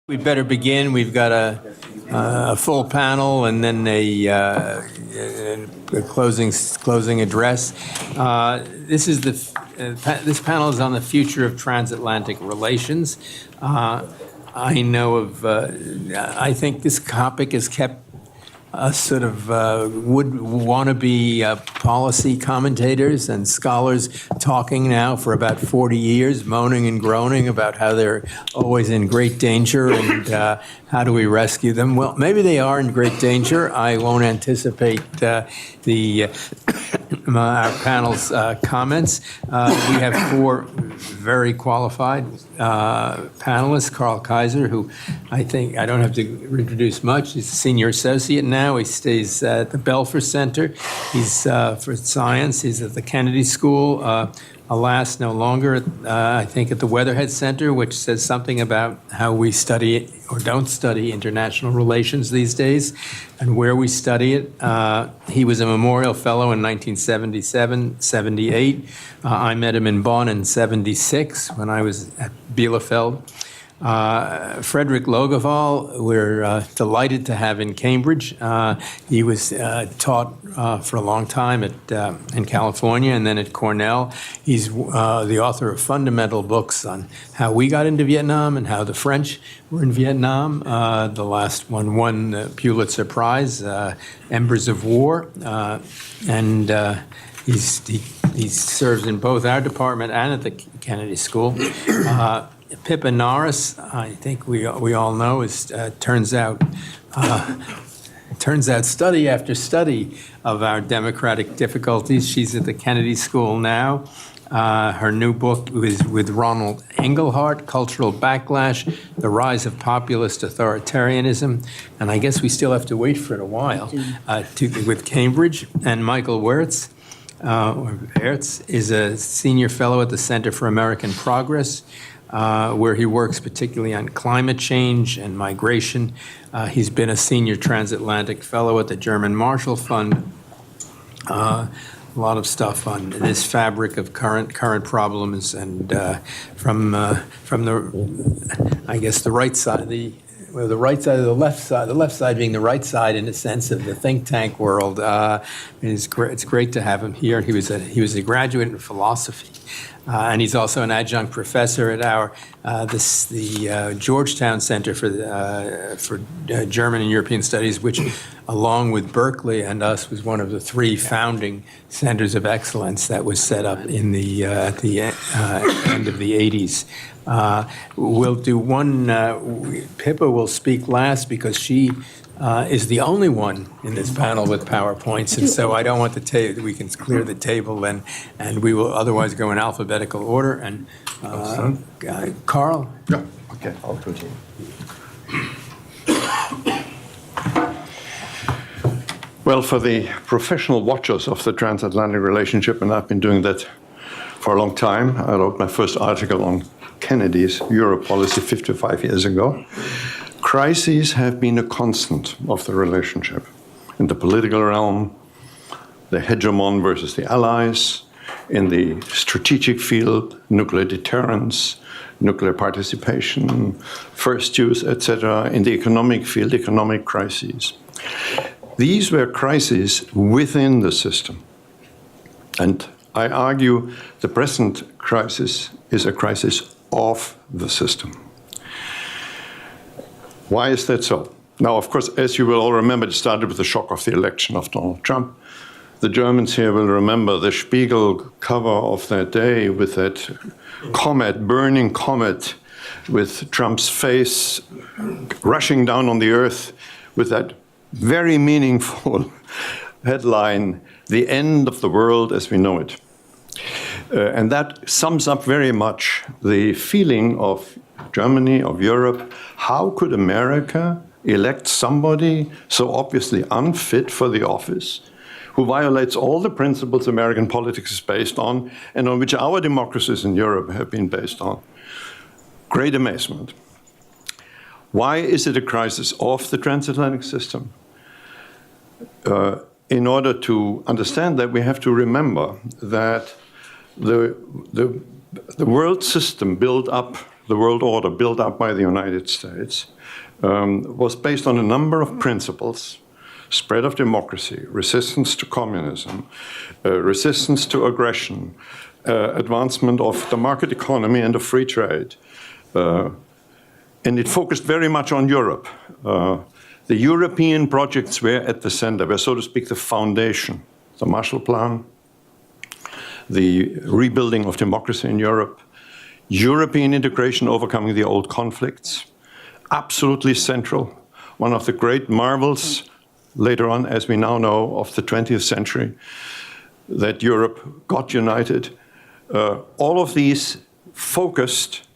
We better begin. We've got a full panel and then a closing address. This panel is on the future of transatlantic relations. I think this topic has kept us sort of wannabe policy commentators and scholars talking now for about 40 years, moaning and groaning about how they're always in great danger and how do we rescue them. Well, maybe they are in great danger. I won't anticipate our panel's comments. We have four very qualified panelists. Karl Kaiser, who I don't have to introduce much. He's a senior associate now. He stays at the Belfer Center. He's for science. He's at the Kennedy School. Alas, no longer, I think, at the Weatherhead Center, which says something about how we study or don't study international relations these days and where we study it. He was a Memorial Fellow in 1977, 78. I met him in Bonn in 76 when I was at Bielefeld. Frederick Logeval, we're delighted to have in Cambridge. He was taught for a long time in California and then at Cornell. He's the author of fundamental books on how we got into Vietnam and how the French were in Vietnam. The last one won the Pulitzer Prize, Embers of War, and he serves in both our department and at the Kennedy School. Pippa Norris, I think we all know, turns out study after study of our democratic difficulties. She's at the Kennedy School now. Her new book is with Ronald Engelhardt, Cultural Backlash, The Rise of Populist Authoritarianism. And I guess we still have to wait for it a while with Cambridge. And Michael Wirtz is a senior fellow at the Center for American Progress, where he works particularly on climate change and migration. He's been a senior transatlantic fellow at the German Marshall Fund. A lot of stuff on this fabric of current problems, and from the, I guess, the right side, the right side of the left side being the right side in a sense of the think tank world. It's great to have him here. He was a graduate in philosophy. And he's also an adjunct professor at the Georgetown Center for German and European Studies, which, along with Berkeley and us, was one of the three founding centers of excellence that was set up in at the end of the 80s. We'll do one. Pippa will speak last because she is the only one in this panel with PowerPoints, and so I don't want we can clear the table then, and we will otherwise go in alphabetical order. And Karl? Yeah, okay, I'll continue. Well, for the professional watchers of the transatlantic relationship, and I've been doing that for a long time, I wrote my first article on Kennedy's Europe policy 55 years ago. Crises have been a constant of the relationship. In the political realm, the hegemon versus the allies. In the strategic field, nuclear deterrence, nuclear participation, first use, etc. In the economic field, economic crises. These were crises within the system. And I argue the present crisis is a crisis of the system. Why is that so? Now, of course, as you will all remember, it started with the shock of the election of Donald Trump. The Germans here will remember the Spiegel cover of that day with that comet, burning comet, with Trump's face rushing down on the earth with that very meaningful headline, "The End of the World as We Know It." And that sums up very much the feeling of Germany, of Europe. How could America elect somebody so obviously unfit for the office, who violates all the principles American politics is based on, and on which our democracies in Europe have been based on? Great amazement. Why is it a crisis of the transatlantic system? In order to understand that, we have to remember that the world system built up the world order built up by the United States, was based on a number of principles: spread of democracy, resistance to communism, resistance to aggression, advancement of the market economy and of free trade. And it focused very much on Europe. The European projects were at the center, were, so to speak, the foundation. The Marshall Plan, the rebuilding of democracy in Europe, European integration overcoming the old conflicts, absolutely central. One of the great marvels later on, as we now know, of the 20th century, that Europe got united. All of these focused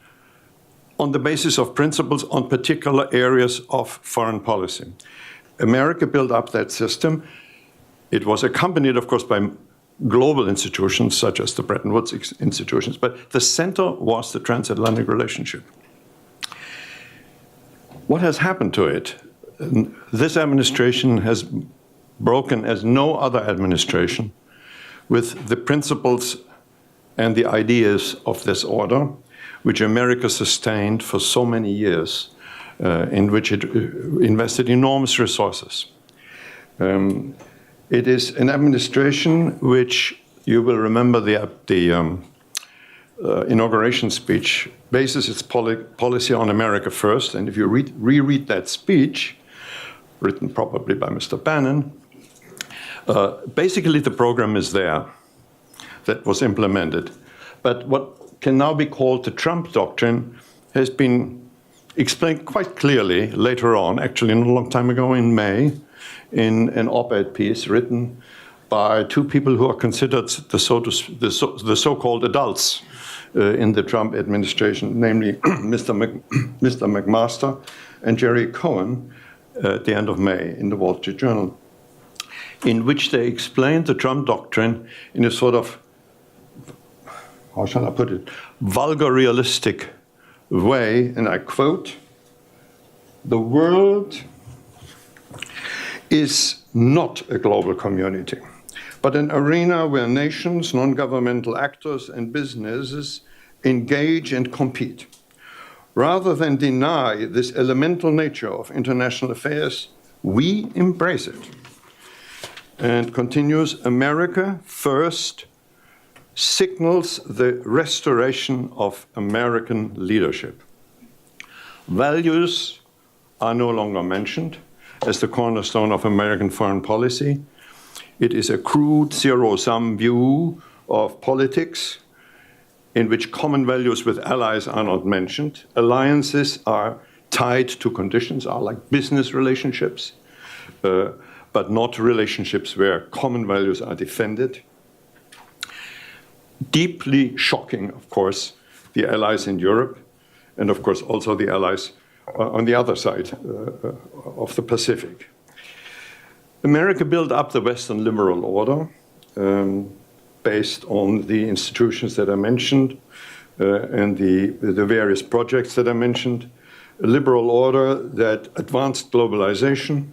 on the basis of principles on particular areas of foreign policy. America built up that system. It was accompanied, of course, by global institutions such as the Bretton Woods institutions, but the center was the transatlantic relationship. What has happened to it? This administration has broken, as no other administration, with the principles and the ideas of this order, which America sustained for so many years, in which it invested enormous resources. It is an administration which, you will remember the inauguration speech, bases its policy on America first. And if you reread that speech, written probably by Mr. Bannon, basically the program is there that was implemented. But what can now be called the Trump doctrine has been explained quite clearly later on, actually not a long time ago in May, in an op-ed piece written by two people who are considered the so-called adults in the Trump administration, namely Mr. McMaster and Jerry Cohen, at the end of May in the Wall Street Journal, in which they explained the Trump doctrine in a sort of, how shall I put it, vulgar realistic way, and I quote, "The world is not a global community, but an arena where nations, non-governmental actors, and businesses engage and compete. Rather than deny this elemental nature of international affairs, we embrace it." And continues, "America first signals the restoration of American leadership. Values are no longer mentioned as the cornerstone of American foreign policy. It is a crude zero-sum view of politics in which common values with allies are not mentioned. Alliances are tied to conditions, are like business relationships, but not relationships where common values are defended. Deeply shocking, of course, the allies in Europe, and of course also the allies on the other side of the Pacific. America built up the Western liberal order based on the institutions that I mentioned and the various projects that I mentioned. A liberal order that advanced globalization,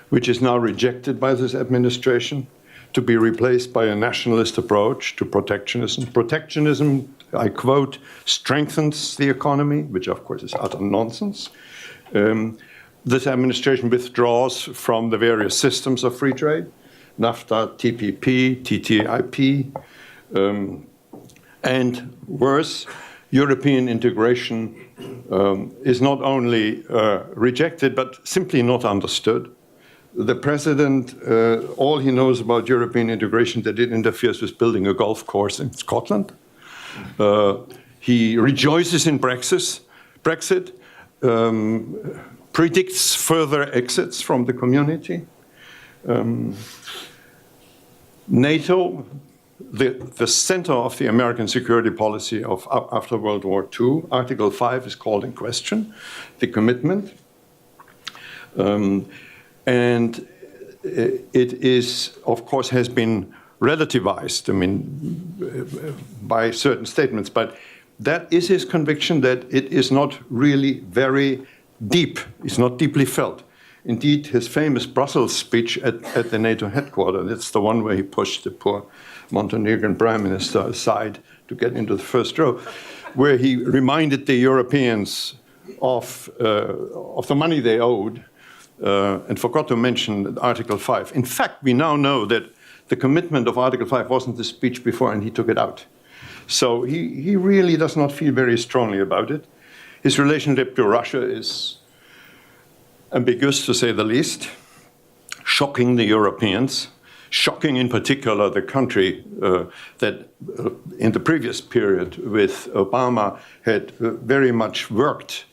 which is now rejected by this administration, to be replaced by a nationalist approach to protectionism. Protectionism, I quote, "strengthens the economy," which of course is utter nonsense. This administration withdraws from the various systems of free trade, NAFTA, TPP, TTIP, and worse, European integration is not only rejected, but simply not understood. The president, all he knows about European integration, that it interferes with building a golf course in Scotland. He rejoices in Brexit, predicts further exits from the community. NATO, the center of the American security policy after World War II, Article 5 is called in question, the commitment. And it is, of course, has been relativized, I mean, by certain statements, but that is his conviction that it is not really very deep, it's not deeply felt. Indeed, his famous Brussels speech at the NATO headquarters, that's the one where he pushed the poor Montenegrin prime minister aside to get into the first row. where he reminded the Europeans of the money they owed and forgot to mention Article 5. In fact, we now know that the commitment of Article 5 wasn't the speech before, and he took it out. So he really does not feel very strongly about it. His relationship to Russia is ambiguous, to say the least, shocking the Europeans, shocking in particular the country that in the previous period with Obama had very much worked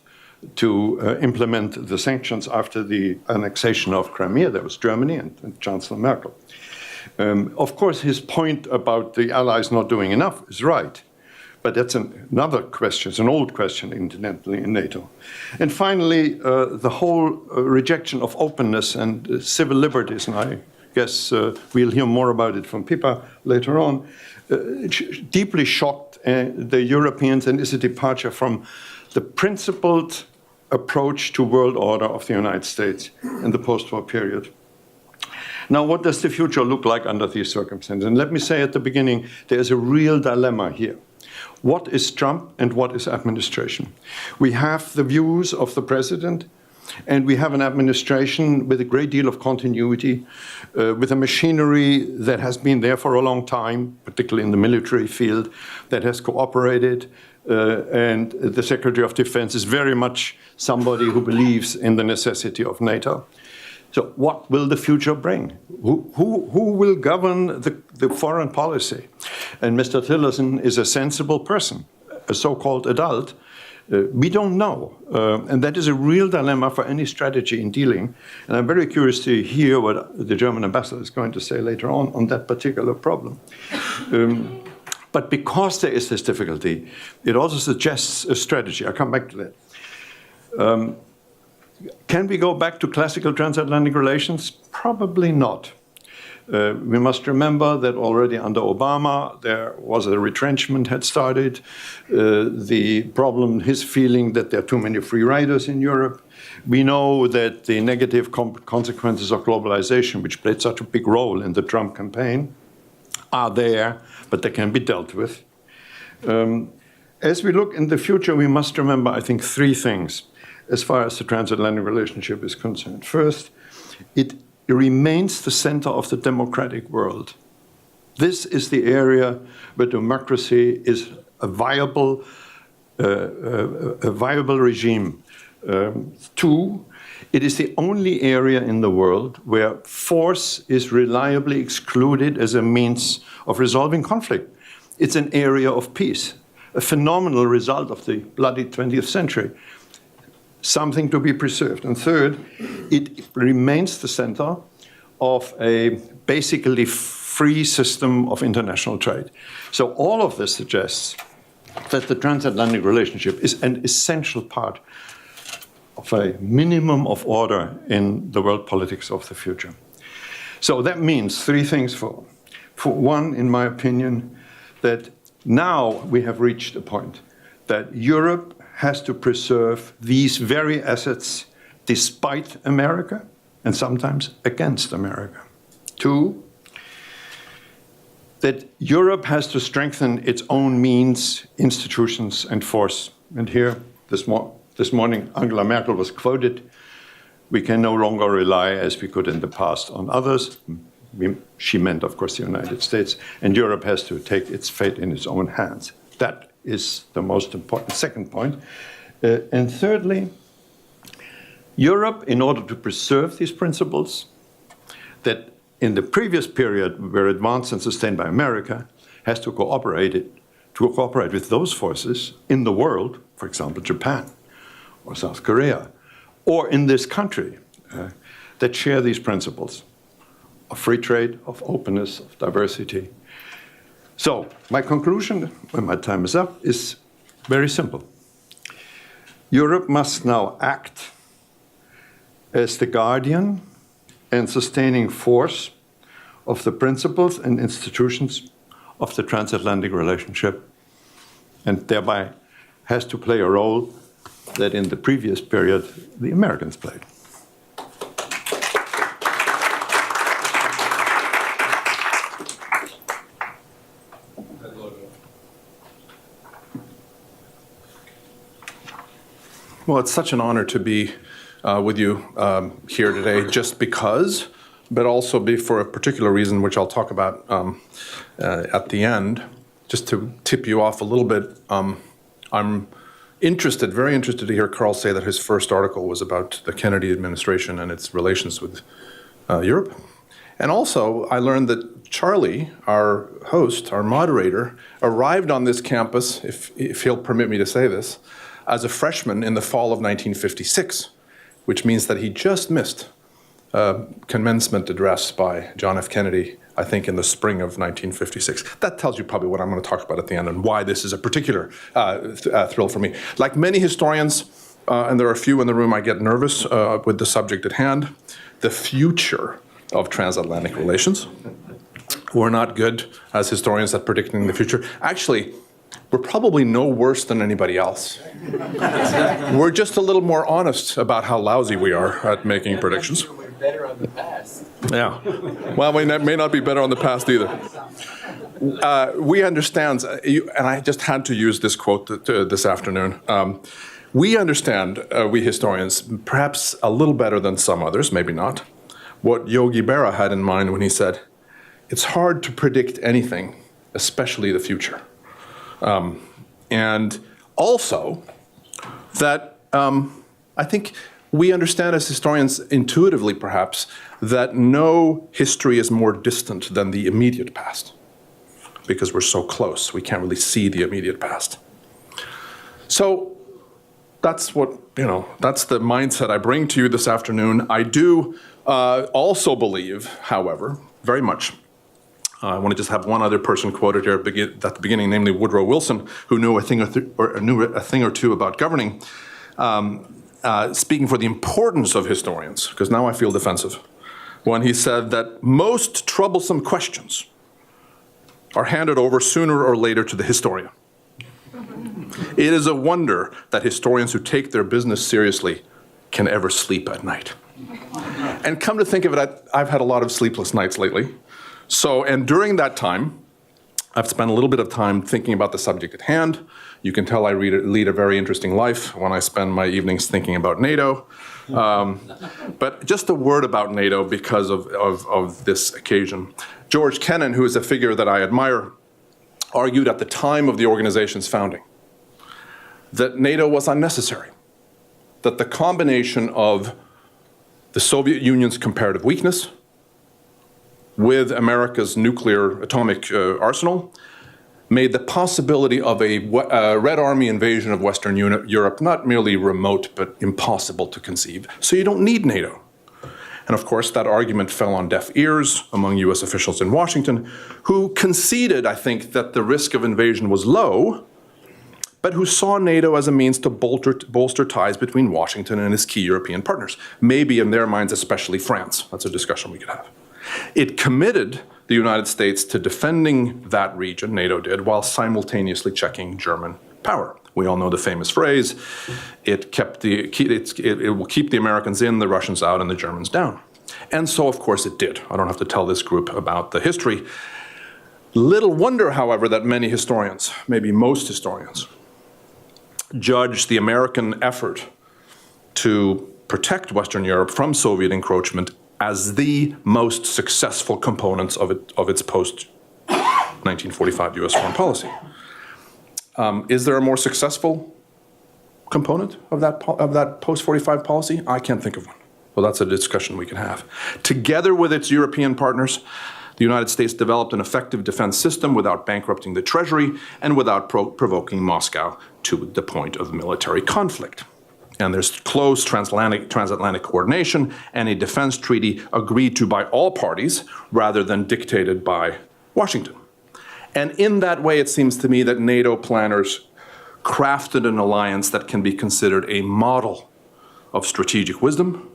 to implement the sanctions after the annexation of Crimea. That was Germany and Chancellor Merkel. Of course, his point about the Allies not doing enough is right. But that's another question. It's an old question, incidentally, in NATO. And finally, the whole rejection of openness and civil liberties, and I guess we'll hear more about it from Pippa later on, deeply shocked the Europeans, and is a departure from the principled approach to world order of the United States in the post-war period. Now, what does the future look like under these circumstances? And let me say at the beginning, there's a real dilemma here. What is Trump and what is administration? We have the views of the president, and we have an administration with a great deal of continuity, with a machinery that has been there for a long time, particularly in the military field, that has cooperated. And the Secretary of Defense is very much somebody who believes in the necessity of NATO. So what will the future bring? Who will govern the foreign policy? And Mr. Tillerson is a sensible person, a so-called adult. We don't know. And that is a real dilemma for any strategy in dealing. And I'm very curious to hear what the German ambassador is going to say later on that particular problem. But because there is this difficulty, it also suggests a strategy. I'll come back to that. Can we go back to classical transatlantic relations? Probably not. We must remember that already under Obama, there was a retrenchment had started. The problem, his feeling that there are too many free riders in Europe. We know that the negative consequences of globalization, which played such a big role in the Trump campaign, are there, but they can be dealt with. As we look in the future, we must remember, I think, three things as far as the transatlantic relationship is concerned. First, it remains the center of the democratic world. This is the area where democracy is a viable regime. Two, it is the only area in the world where force is reliably excluded as a means of resolving conflict. It's an area of peace, a phenomenal result of the bloody 20th century. Something to be preserved. And third, it remains the center of a basically free system of international trade. So all of this suggests that the transatlantic relationship is an essential part of a minimum of order in the world politics of the future. So that means three things for one, in my opinion, that now we have reached a point that Europe has to preserve these very assets despite America and sometimes against America. Two, that Europe has to strengthen its own means, institutions, and force. And here, this morning, Angela Merkel was quoted, we can no longer rely, as we could in the past, on others. She meant, of course, the United States. And Europe has to take its fate in its own hands. That is the most important second point. And thirdly, Europe, in order to preserve these principles that in the previous period were advanced and sustained by America, has to cooperate with those forces in the world, for example, Japan or South Korea, or in this country, that share these principles of free trade, of openness, of diversity. So my conclusion, when my time is up, is very simple. Europe must now act as the guardian and sustaining force of the principles and institutions of the transatlantic relationship, and thereby has to play a role that in the previous period the Americans played. Well, it's such an honor to be with you here today, just because, but also for a particular reason, which I'll talk about at the end. Just to tip you off a little bit, I'm very interested to hear Karl say that his first article was about the Kennedy administration and its relations with Europe. And also, I learned that Charlie, our host, our moderator, arrived on this campus, if he'll permit me to say this, as a freshman in the fall of 1956, which means that he just missed a commencement address by John F. Kennedy, I think in the spring of 1956. That tells you probably what I'm going to talk about at the end and why this is a particular thrill for me. Like many historians, and there are a few in the room, I get nervous with the subject at hand, the future of transatlantic relations. We're not good as historians at predicting the future. Actually, we're probably no worse than anybody else. We're just a little more honest about how lousy we are at making predictions. We're better on the past. Yeah. Well, we may not be better on the past either. We understand, and I just had to use this quote this afternoon. We understand, we historians, perhaps a little better than some others, maybe not, what Yogi Berra had in mind when he said, it's hard to predict anything, especially the future. And also that I think we understand as historians intuitively, perhaps, that no history is more distant than the immediate past because we're so close. We can't really see the immediate past. So that's that's the mindset I bring to you this afternoon. I do also believe, however, very much, I want to just have one other person quoted here at the beginning, namely Woodrow Wilson, who knew a thing or two about governing, speaking for the importance of historians, because now I feel defensive, when he said that most troublesome questions are handed over sooner or later to the historian. It is a wonder that historians who take their business seriously can ever sleep at night. And come to think of it, I've had a lot of sleepless nights lately. And during that time, I've spent a little bit of time thinking about the subject at hand. You can tell I lead a very interesting life when I spend my evenings thinking about NATO. But just a word about NATO because of this occasion. George Kennan, who is a figure that I admire, argued at the time of the organization's founding that NATO was unnecessary, that the combination of the Soviet Union's comparative weakness with America's nuclear atomic arsenal made the possibility of a Red Army invasion of Western Europe not merely remote, but impossible to conceive. So you don't need NATO. And of course, that argument fell on deaf ears among US officials in Washington, who conceded, I think, that the risk of invasion was low, but who saw NATO as a means to bolster ties between Washington and his key European partners, maybe in their minds, especially France. That's a discussion we could have. It committed the United States to defending that region, NATO did, while simultaneously checking German power. We all know the famous phrase, it will keep the Americans in, the Russians out, and the Germans down. And so, of course, it did. I don't have to tell this group about the history. Little wonder, however, that many historians, maybe most historians, judge the American effort to protect Western Europe from Soviet encroachment as the most successful components of its post-1945 US foreign policy. Is there a more successful component of that post-45 policy? I can't think of one. Well, that's a discussion we can have. Together with its European partners, the United States developed an effective defense system without bankrupting the Treasury and without provoking Moscow to the point of military conflict. And there's close transatlantic coordination and a defense treaty agreed to by all parties rather than dictated by Washington. And in that way, it seems to me that NATO planners crafted an alliance that can be considered a model of strategic wisdom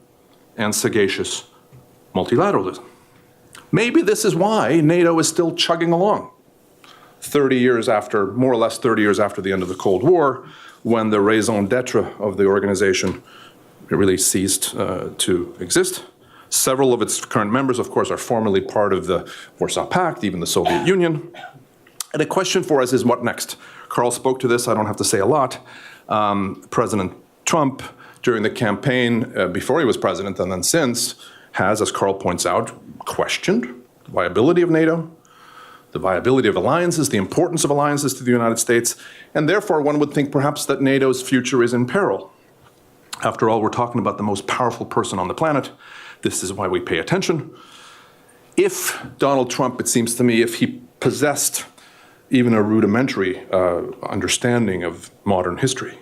and sagacious multilateralism. Maybe this is why NATO is still chugging along 30 years after, more or less 30 years after the end of the Cold War, when the raison d'etre of the organization really ceased to exist. Several of its current members, of course, are formally part of the Warsaw Pact, even the Soviet Union. And the question for us is what next? Karl spoke to this, I don't have to say a lot. President Trump, during the campaign before he was president and then since, has, as Karl points out, questioned the viability of NATO, the viability of alliances, the importance of alliances to the United States, and therefore one would think perhaps that NATO's future is in peril. After all, we're talking about the most powerful person on the planet. This is why we pay attention. If Donald Trump, it seems to me, if he possessed even a rudimentary understanding of modern history,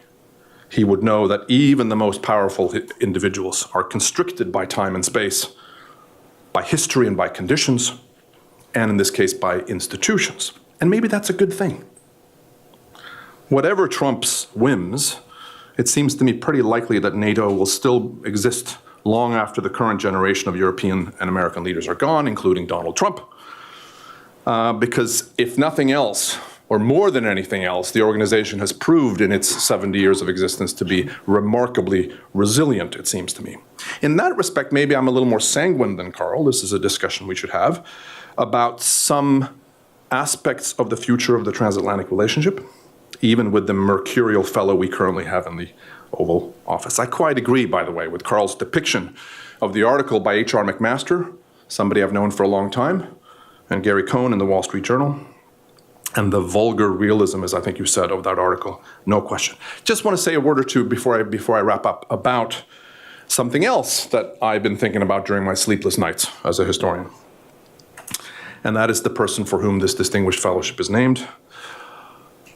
he would know that even the most powerful individuals are constricted by time and space, by history and by conditions, and in this case, by institutions. And maybe that's a good thing. Whatever Trump's whims, it seems to me pretty likely that NATO will still exist long after the current generation of European and American leaders are gone, including Donald Trump. Because if nothing else, or more than anything else, the organization has proved in its 70 years of existence to be remarkably resilient, it seems to me. In that respect, maybe I'm a little more sanguine than Karl. This is a discussion we should have about some aspects of the future of the transatlantic relationship, even with the mercurial fellow we currently have in the Oval Office. I quite agree, by the way, with Karl's depiction of the article by H.R. McMaster, somebody I've known for a long time, and Gary Cohn in the Wall Street Journal, and the vulgar realism, as I think you said, of that article, no question. Just want to say a word or two before I wrap up about something else that I've been thinking about during my sleepless nights as a historian. And that is the person for whom this distinguished fellowship is named.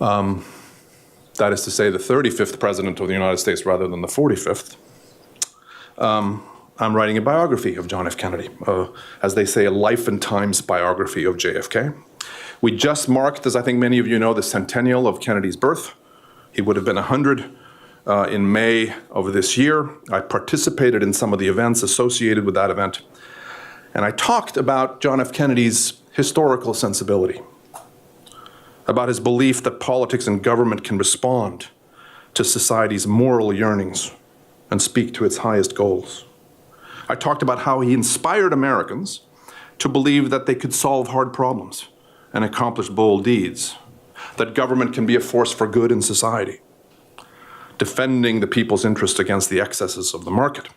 That is to say, the 35th President of the United States rather than the 45th. I'm writing a biography of John F. Kennedy, as they say, a life and times biography of JFK. We just marked, as I think many of you know, the centennial of Kennedy's birth. He would have been 100 in May of this year. I participated in some of the events associated with that event. And I talked about John F. Kennedy's historical sensibility, about his belief that politics and government can respond to society's moral yearnings and speak to its highest goals. I talked about how he inspired Americans to believe that they could solve hard problems and accomplish bold deeds, that government can be a force for good in society, defending the people's interests against the excesses of the market.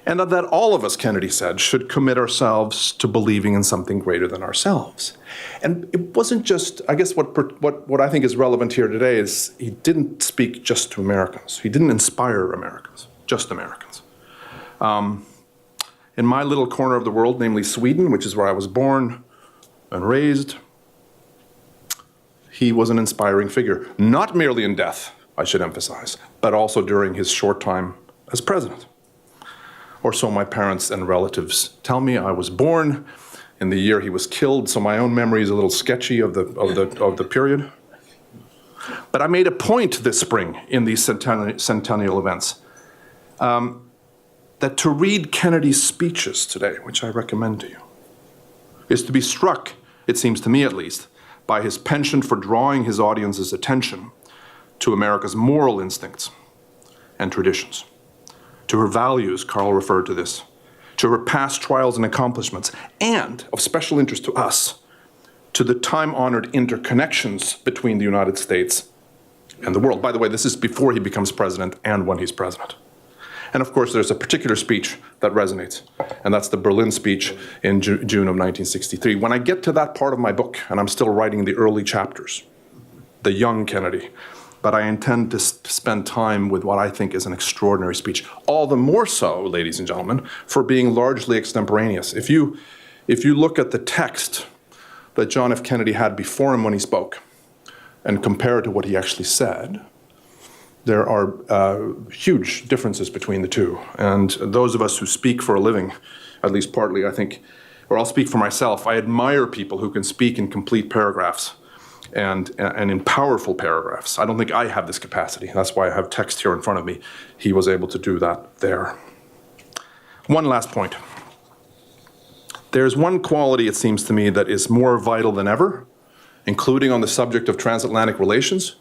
And that all of us, Kennedy said, should commit ourselves to believing in something greater than ourselves. And it wasn't just, I guess what I think is relevant here today is he didn't speak just to Americans. He didn't inspire Americans, just Americans. In my little corner of the world, namely Sweden, which is where I was born and raised, he was an inspiring figure, not merely in death, I should emphasize, but also during his short time as president. Or so my parents and relatives tell me. I was born in the year he was killed, so my own memory is a little sketchy of the period. But I made a point this spring in these centennial events that to read Kennedy's speeches today, which I recommend to you, is to be struck, it seems to me at least, by his penchant for drawing his audience's attention to America's moral instincts and traditions, to her values, Karl referred to this, to her past trials and accomplishments, and, of special interest to us, to the time-honored interconnections between the United States and the world. By the way, this is before he becomes president and when he's president. And of course, there's a particular speech that resonates, and that's the Berlin speech in June of 1963. When I get to that part of my book, and I'm still writing the early chapters, the young Kennedy, but I intend to spend time with what I think is an extraordinary speech. All the more so, ladies and gentlemen, for being largely extemporaneous. If you look at the text that John F. Kennedy had before him when he spoke and compare it to what he actually said, there are huge differences between the two. And those of us who speak for a living, at least partly, I think, or I'll speak for myself, I admire people who can speak in complete paragraphs and in powerful paragraphs. I don't think I have this capacity. That's why I have text here in front of me. He was able to do that there. One last point. There's one quality, it seems to me, that is more vital than ever, including on the subject of transatlantic relations,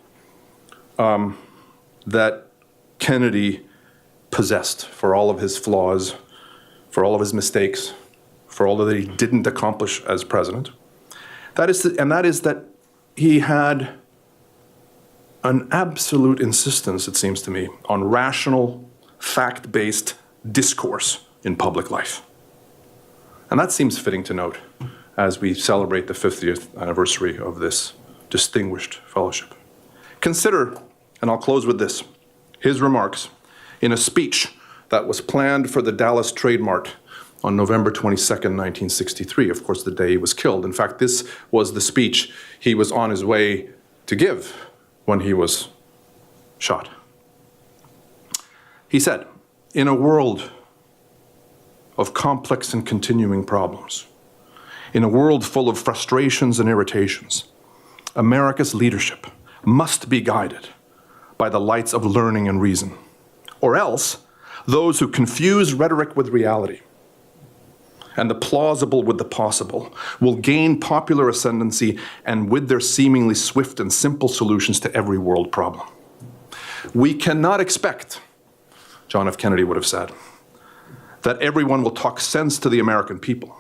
that Kennedy possessed, for all of his flaws, for all of his mistakes, for all that he didn't accomplish as president. That is that he had an absolute insistence, it seems to me, on rational, fact-based discourse in public life. And that seems fitting to note as we celebrate the 50th anniversary of this distinguished fellowship. Consider, and I'll close with this, his remarks in a speech that was planned for the Dallas Trade Mart on November 22nd, 1963, of course, the day he was killed. In fact, this was the speech he was on his way to give when he was shot. He said, "In a world of complex and continuing problems, in a world full of frustrations and irritations, America's leadership must be guided by the lights of learning and reason, or else those who confuse rhetoric with reality and the plausible with the possible will gain popular ascendancy and with their seemingly swift and simple solutions to every world problem. We cannot expect," John F. Kennedy would have said, "that everyone will talk sense to the American people,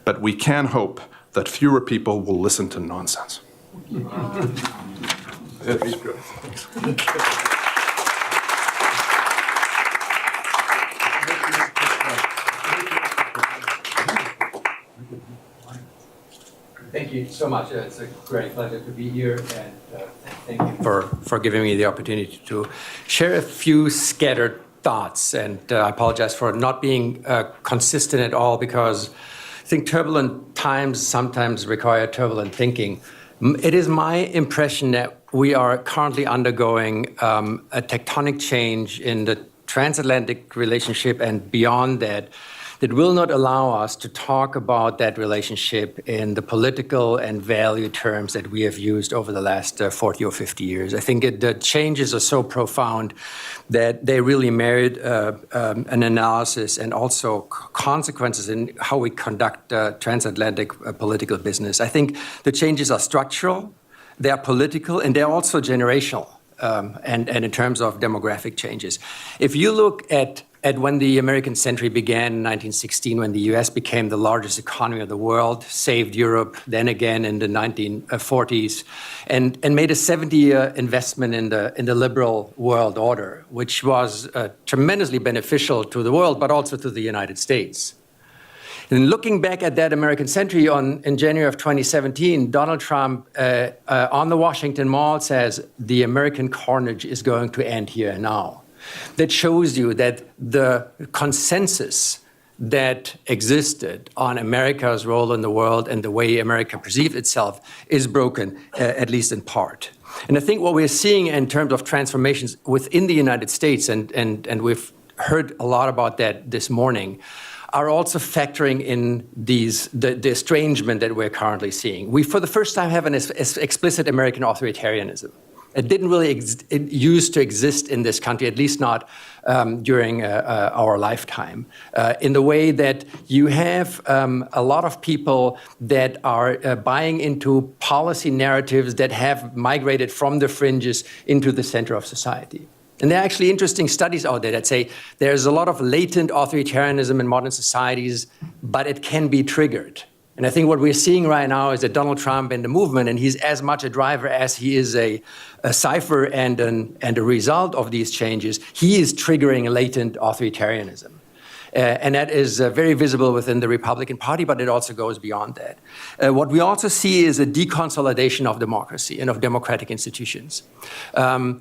but we can hope that fewer people will listen to nonsense." Thank you so much. It's a great pleasure to be here, and thank you for giving me the opportunity to share a few scattered thoughts. And I apologize for not being consistent at all, because I think turbulent times sometimes require turbulent thinking. It is my impression that we are currently undergoing a tectonic change in the transatlantic relationship and beyond that, that will not allow us to talk about that relationship in the political and value terms that we have used over the last 40 or 50 years. I think the changes are so profound that they really merit an analysis and also consequences in how we conduct transatlantic political business. I think the changes are structural, they are political, and they're also generational, and in terms of demographic changes. If you look at when the American century began in 1916, when the US became the largest economy of the world, saved Europe then again in the 1940s, and made a 70-year investment in the liberal world order, which was tremendously beneficial to the world, but also to the United States. And looking back at that American century in January of 2017, Donald Trump on the Washington Mall says, "The American carnage is going to end here and now." That shows you that the consensus that existed on America's role in the world and the way America perceived itself is broken, at least in part. And I think what we're seeing in terms of transformations within the United States, and we've heard a lot about that this morning, are also factoring in the estrangement that we're currently seeing. We, for the first time, have an explicit American authoritarianism. It didn't really it used to exist in this country, at least not during our lifetime, in the way that you have a lot of people that are buying into policy narratives that have migrated from the fringes into the center of society. And there are actually interesting studies out there that say there's a lot of latent authoritarianism in modern societies, but it can be triggered. And I think what we're seeing right now is that Donald Trump and the movement, and he's as much a driver as he is a cipher and a result of these changes, he is triggering a latent authoritarianism. And that is very visible within the Republican Party, but it also goes beyond that. What we also see is a deconsolidation of democracy and of democratic institutions.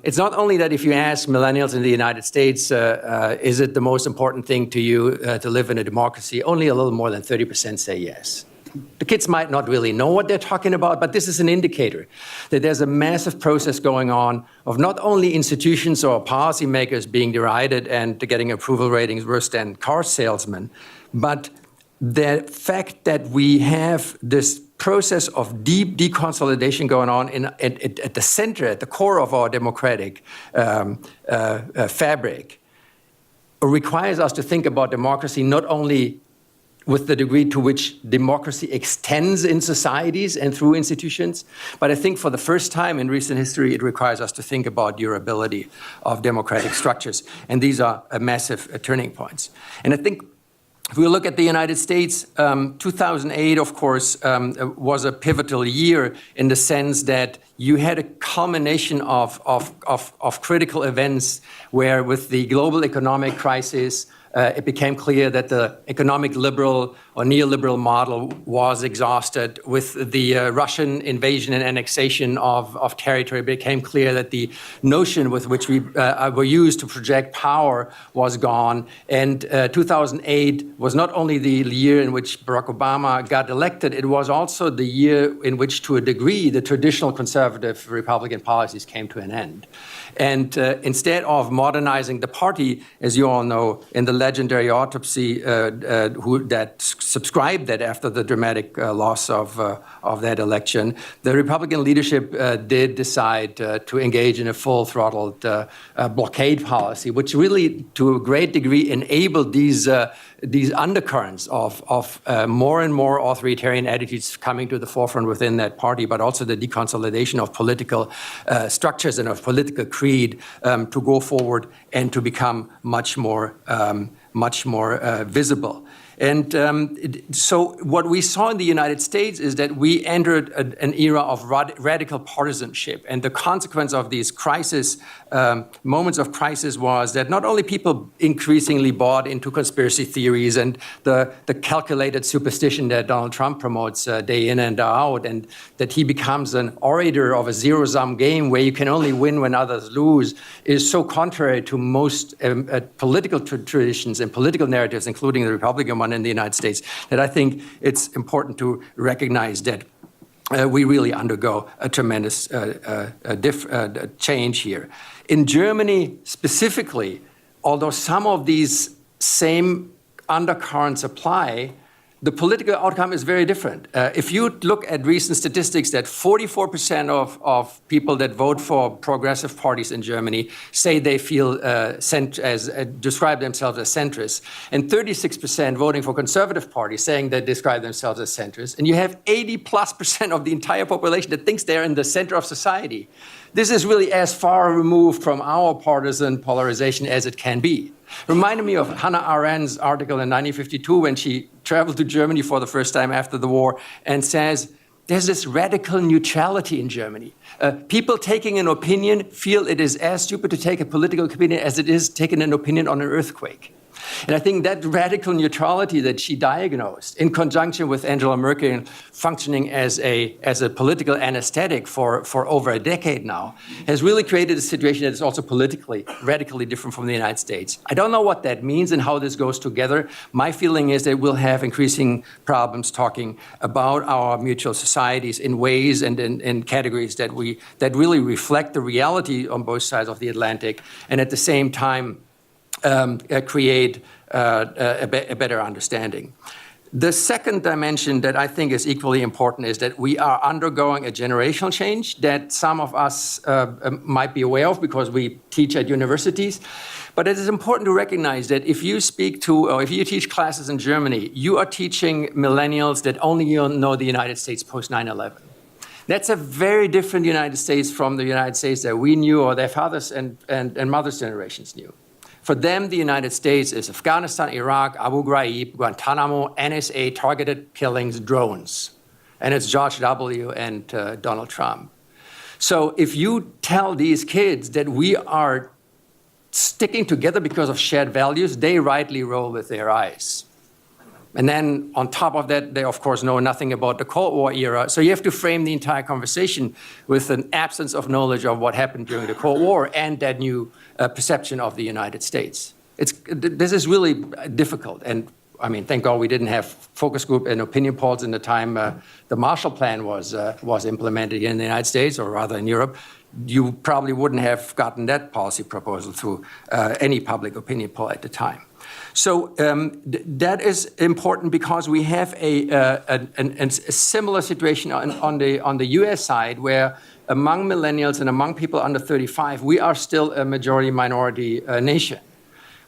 It's not only that if you ask millennials in the United States, is it the most important thing to you to live in a democracy, only a little more than 30% say yes. The kids might not really know what they're talking about, but this is an indicator that there's a massive process going on of not only institutions or policymakers being derided and getting approval ratings worse than car salesmen, but the fact that we have this process of deep deconsolidation going on at the center, at the core of our democratic fabric, requires us to think about democracy not only with the degree to which democracy extends in societies and through institutions. But I think for the first time in recent history, it requires us to think about durability of democratic structures. And these are massive turning points. And I think If we look at the United States, 2008, of course, was a pivotal year in the sense that you had a culmination of critical events where, with the global economic crisis, it became clear that the economic liberal or neoliberal model was exhausted. With the Russian invasion and annexation of territory, it became clear that the notion with which we were used to project power was gone. And 2008 was not only the year in which Barack Obama got elected, it was also the year in which, to a degree, the traditional conservative Republican policies came to an end. And instead of modernizing the party, as you all know, in the legendary autopsy that subscribed that after the dramatic loss of that election, the Republican leadership did decide to engage in a full-throttled blockade policy, which really, to a great degree, enabled these undercurrents of more and more authoritarian attitudes coming to the forefront within that party, but also the deconsolidation of political structures and of political creed to go forward and to become much more visible. And so what we saw in the United States is that we entered an era of radical partisanship. And the consequence of these moments of crisis was that not only people increasingly bought into conspiracy theories and the calculated superstition that Donald Trump promotes day in and day out, and that he becomes an orator of a zero-sum game where you can only win when others lose, is so contrary to most political traditions and political narratives, including the Republican one in the United States, that I think it's important to recognize that we really undergo a tremendous change here. In Germany specifically, although some of these same undercurrents apply, the political outcome is very different. If you look at recent statistics, that 44% of people that vote for progressive parties in Germany say they feel describe themselves as centrists, and 36% voting for conservative parties saying they describe themselves as centrists, and you have 80+% of the entire population that thinks they're in the center of society. This is really as far removed from our partisan polarization as it can be. Reminded me of Hannah Arendt's article in 1952 when she traveled to Germany for the first time after the war and says, there's this radical neutrality in Germany. People taking an opinion feel it is as stupid to take a political opinion as it is taking an opinion on an earthquake. And I think that radical neutrality that she diagnosed, in conjunction with Angela Merkel functioning as a political anesthetic for over a decade now, has really created a situation that is also politically radically different from the United States. I don't know what that means and how this goes together. My feeling is that we'll have increasing problems talking about our mutual societies in ways and in categories that really reflect the reality on both sides of the Atlantic, and at the same time create a better understanding. The second dimension that I think is equally important is that we are undergoing a generational change that some of us might be aware of because we teach at universities. But it is important to recognize that if you teach classes in Germany, you are teaching millennials that only know the United States post 9/11. That's a very different United States from the United States that we knew or their fathers and mothers' generations knew. For them, the United States is Afghanistan, Iraq, Abu Ghraib, Guantanamo, NSA, targeted killings, drones. And it's George W. and Donald Trump. So if you tell these kids that we are sticking together because of shared values, they rightly roll with their eyes. And then on top of that, they, of course, know nothing about the Cold War era. So you have to frame the entire conversation with an absence of knowledge of what happened during the Cold War and that new perception of the United States. This is really difficult. And I mean, thank God we didn't have focus group and opinion polls in the time the Marshall Plan was implemented here in the United States, or rather in Europe. You probably wouldn't have gotten that policy proposal through any public opinion poll at the time. So that is important because we have a similar situation on the U.S. side, where among millennials and among people under 35, we are still a majority-minority nation,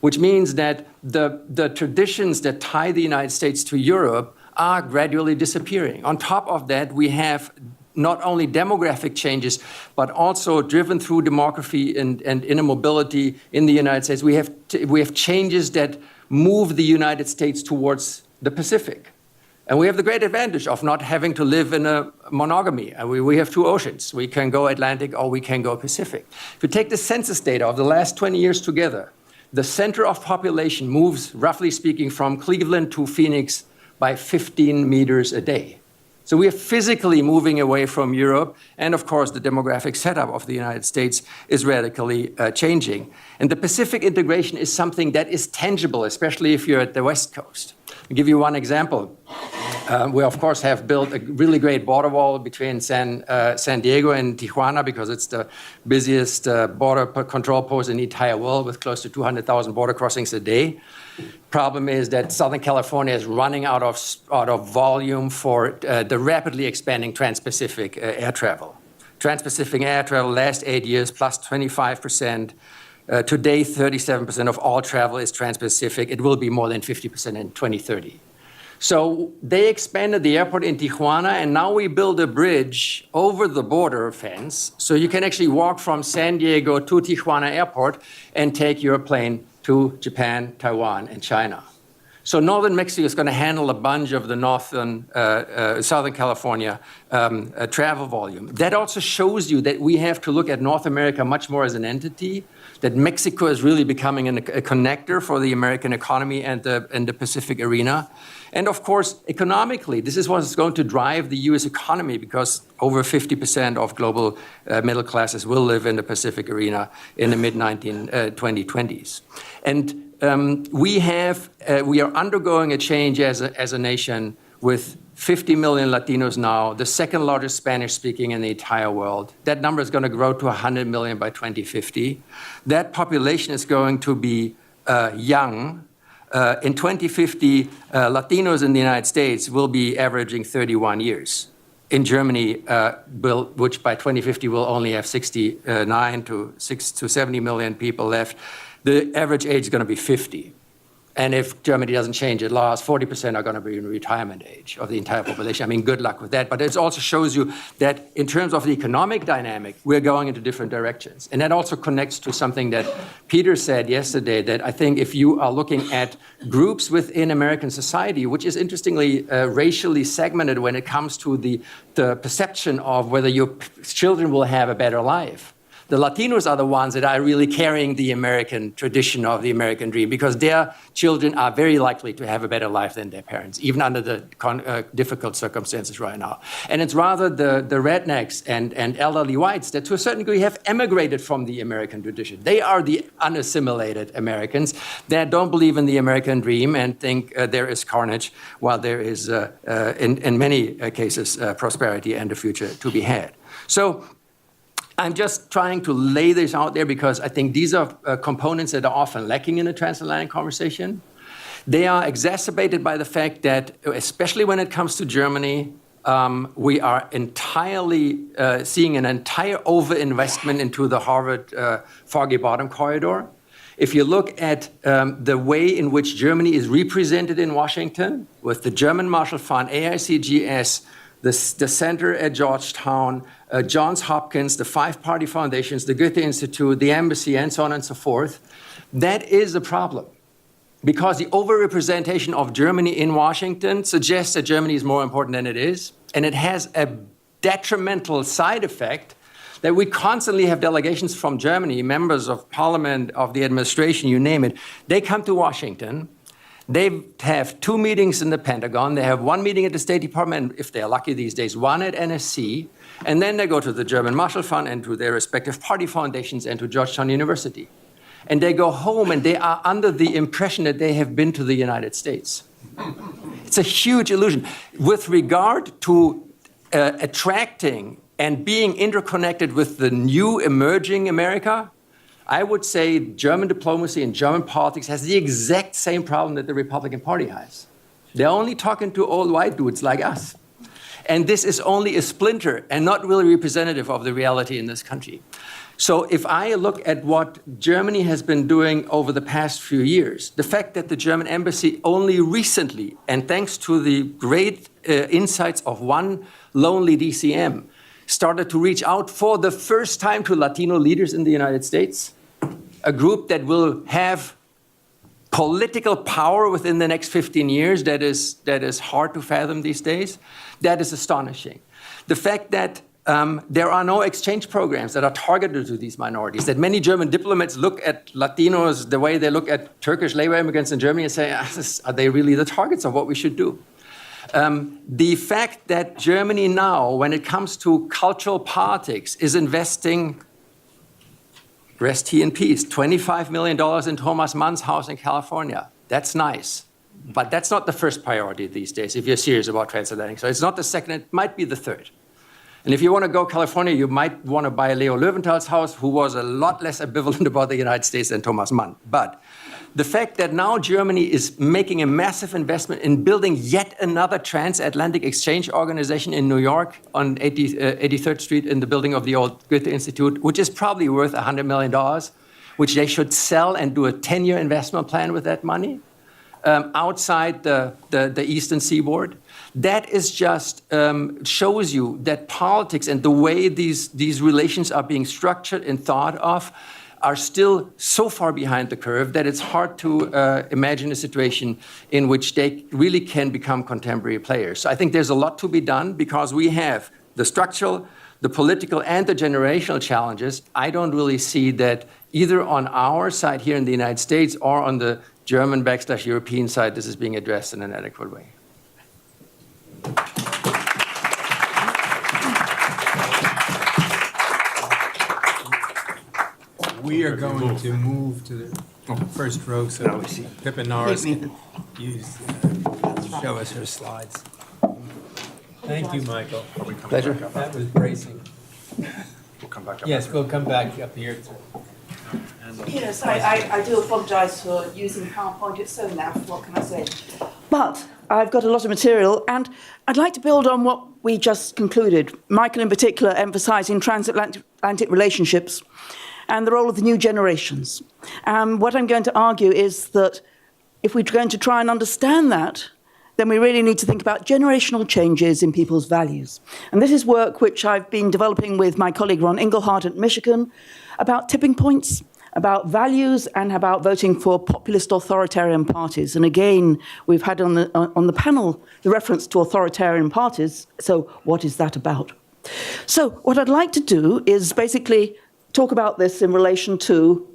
which means that the traditions that tie the United States to Europe are gradually disappearing. On top of that, we have not only demographic changes, but also driven through demography and inner mobility in the United States. We have changes that move the United States towards the Pacific. And we have the great advantage of not having to live in a monogamy. We have two oceans. We can go Atlantic or we can go Pacific. If you take the census data of the last 20 years together, the center of population moves, roughly speaking, from Cleveland to Phoenix by 15 meters a day. So we are physically moving away from Europe, and of course the demographic setup of the United States is radically changing. And the Pacific integration is something that is tangible, especially if you're at the West Coast. I'll give you one example. We, of course, have built a really great border wall between San Diego and Tijuana because it's the busiest border control post in the entire world with close to 200,000 border crossings a day. Problem is that Southern California is running out of volume for the rapidly expanding Trans-Pacific air travel. Trans-Pacific air travel last 8 years plus 25%. Today, 37% of all travel is Trans-Pacific. It will be more than 50% in 2030. So they expanded the airport in Tijuana, and now we build a bridge over the border fence, so you can actually walk from San Diego to Tijuana airport and take your plane to Japan, Taiwan, and China. So northern Mexico is going to handle a bunch of the Southern California travel volume. That also shows you that we have to look at North America much more as an entity, that Mexico is really becoming a connector for the American economy and the Pacific arena. And of course, economically, this is what is going to drive the US economy because over 50% of global middle classes will live in the Pacific arena in the mid-2020s. And we are undergoing a change as a nation with 50 million Latinos now, the second largest Spanish speaking in the entire world. That number is going to grow to 100 million by 2050. That population is going to be young. In 2050, Latinos in the United States will be averaging 31 years. In Germany, which by 2050 will only have 69 to 70 million people left, the average age is going to be 50. And if Germany doesn't change its laws, 40% are going to be in retirement age of the entire population. I mean, good luck with that. But it also shows you that in terms of the economic dynamic, we're going into different directions. And that also connects to something that Peter said yesterday, that I think if you are looking at groups within American society, which is interestingly racially segmented when it comes to the perception of whether your children will have a better life. The Latinos are the ones that are really carrying the American tradition of the American dream because their children are very likely to have a better life than their parents, even under the difficult circumstances right now. And it's rather the rednecks and elderly whites that to a certain degree have emigrated from the American tradition. They are the unassimilated Americans that don't believe in the American dream and think there is carnage while there is, in many cases, prosperity and a future to be had. So I'm just trying to lay this out there because I think these are components that are often lacking in the transatlantic conversation. They are exacerbated by the fact that, especially when it comes to Germany, we are entirely seeing an entire overinvestment into the Harvard Foggy Bottom corridor. If you look at the way in which Germany is represented in Washington, with the German Marshall Fund, AICGS, the center at Georgetown, Johns Hopkins, the five-party foundations, the Goethe Institute, the embassy, and so on and so forth, that is a problem. Because the overrepresentation of Germany in Washington suggests that Germany is more important than it is, and it has a detrimental side effect that we constantly have delegations from Germany, members of parliament, of the administration, you name it. They come to Washington. They have 2 meetings in the Pentagon. They have 1 meeting at the State Department, if they're lucky these days, 1 at NSC. And then they go to the German Marshall Fund and to their respective party foundations and to Georgetown University. And they go home and they are under the impression that they have been to the United States. It's a huge illusion. With regard to attracting and being interconnected with the new emerging America, I would say German diplomacy and German politics has the exact same problem that the Republican Party has. They're only talking to old white dudes like us. And this is only a splinter and not really representative of the reality in this country. So if I look at what Germany has been doing over the past few years, the fact that the German embassy only recently, and thanks to the great insights of one lonely DCM, started to reach out for the first time to Latino leaders in the United States, a group that will have political power within the next 15 years that is hard to fathom these days. That is astonishing. The fact that there are no exchange programs that are targeted to these minorities, that many German diplomats look at Latinos the way they look at Turkish labor immigrants in Germany and say, are they really the targets of what we should do? The fact that Germany now, when it comes to cultural politics, is investing, rest he in peace, $25 million in Thomas Mann's house in California. That's nice. But that's not the first priority these days if you're serious about transatlantic. So it's not the second, it might be the third. And if you want to go California, you might want to buy Leo Löwenthal's house, who was a lot less ambivalent about the United States than Thomas Mann. But the fact that now Germany is making a massive investment in building yet another transatlantic exchange organization in New York on 83rd Street in the building of the old Goethe Institute, which is probably worth $100 million, which they should sell and do a 10-year investment plan with that money outside the Eastern Seaboard. That is just shows you that politics and the way these relations are being structured and thought of are still so far behind the curve that it's hard to imagine a situation in which they really can become contemporary players. So I think there's a lot to be done because we have the structural, the political, and the generational challenges. I don't really see that either on our side here in the United States or on the German/European side this is being addressed in an adequate way. We are going to move to the first row so Pippa Norris can show us her slides. Thank you, Michael. Pleasure. That was bracing. We'll come back up. Yes, we'll come back up here. Yes, I do apologise for using PowerPoint. It's so naff, what can I say? But I've got a lot of material, and I'd like to build on what we just concluded. Michael, in particular, emphasising transatlantic relationships and the role of the new generations. What I'm going to argue is that if we're going to try and understand that, then we really need to think about generational changes in people's values. And this is work which I've been developing with my colleague Ron Engelhardt at Michigan about tipping points, about values, and about voting for populist authoritarian parties. And again, we've had on the panel the reference to authoritarian parties. So what is that about? So what I'd like to do is basically talk about this in relation to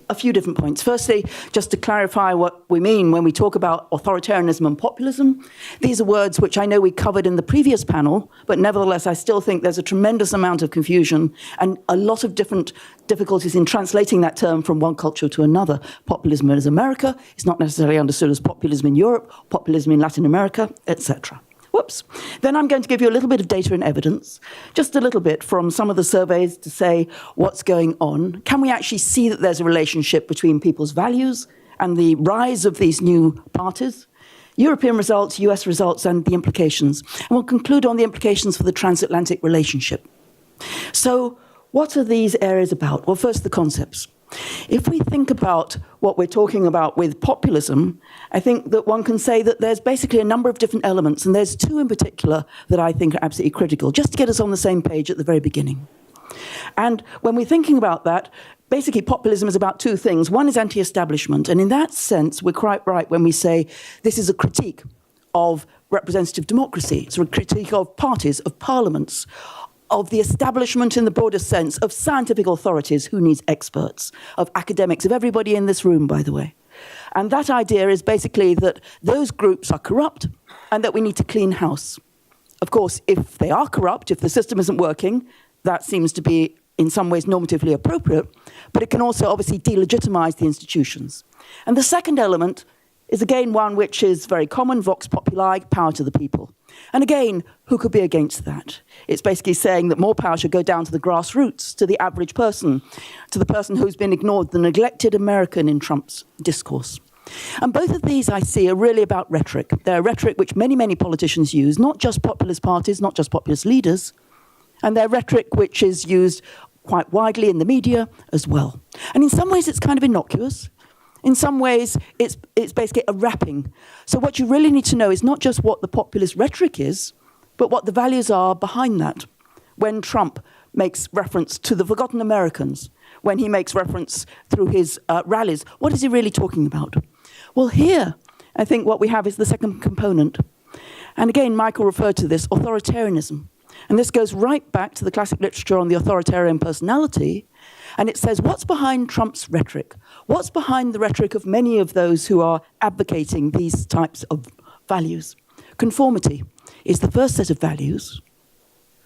a few different points. Firstly, just to clarify what we mean when we talk about authoritarianism and populism. These are words which I know we covered in the previous panel, but nevertheless, I still think there's a tremendous amount of confusion and a lot of different difficulties in translating that term from one culture to another. Populism in America is not necessarily understood as populism in Europe, populism in Latin America, etc. Whoops. Then I'm going to give you a little bit of data and evidence, just a little bit from some of the surveys to say what's going on. Can we actually see that there's a relationship between people's values and the rise of these new parties? European results, US results, and the implications. And we'll conclude on the implications for the transatlantic relationship. So what are these areas about? Well, first, the concepts. If we think about what we're talking about with populism, I think that one can say that there's basically a number of different elements, and there's two in particular that I think are absolutely critical, just to get us on the same page at the very beginning. And when we're thinking about that, basically populism is about two things. One is anti-establishment, and in that sense, we're quite right when we say this is a critique of representative democracy. It's a critique of parties, of parliaments, of the establishment in the broader sense, of scientific authorities, who needs experts, of academics, of everybody in this room, by the way. And that idea is basically that those groups are corrupt and that we need to clean house. Of course, if they are corrupt, if the system isn't working, that seems to be in some ways normatively appropriate, but it can also obviously delegitimize the institutions. And the second element is again one which is very common, vox populi, power to the people. And again, who could be against that? It's basically saying that more power should go down to the grassroots, to the average person, to the person who's been ignored, the neglected American in Trump's discourse. And both of these, I see, are really about rhetoric. They're rhetoric which many, many politicians use, not just populist parties, not just populist leaders, and they're rhetoric which is used quite widely in the media as well. And in some ways, it's kind of innocuous. In some ways, it's basically a wrapping. So what you really need to know is not just what the populist rhetoric is, but what the values are behind that. when Trump makes reference to the forgotten Americans, when he makes reference through his rallies, what is he really talking about? Well, here, I think what we have is the second component. And again, Michael referred to this, authoritarianism. And this goes right back to the classic literature on the authoritarian personality. And it says, what's behind Trump's rhetoric? What's behind the rhetoric of many of those who are advocating these types of values? Conformity is the first set of values.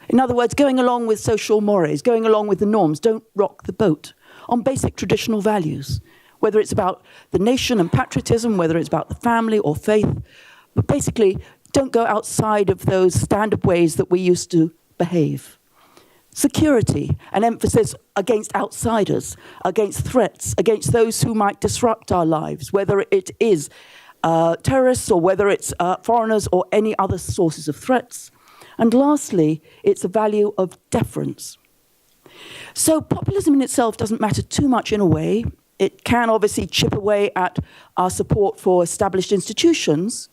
In other words, going along with social mores, going along with the norms, don't rock the boat on basic traditional values, whether it's about the nation and patriotism, whether it's about the family or faith, but basically don't go outside of those standard ways that we used to behave. Security, an emphasis against outsiders, against threats, against those who might disrupt our lives, whether it is terrorists or whether it's foreigners or any other sources of threats. And lastly, it's a value of deference. So populism in itself doesn't matter too much in a way. It can obviously chip away at our support for established institutions.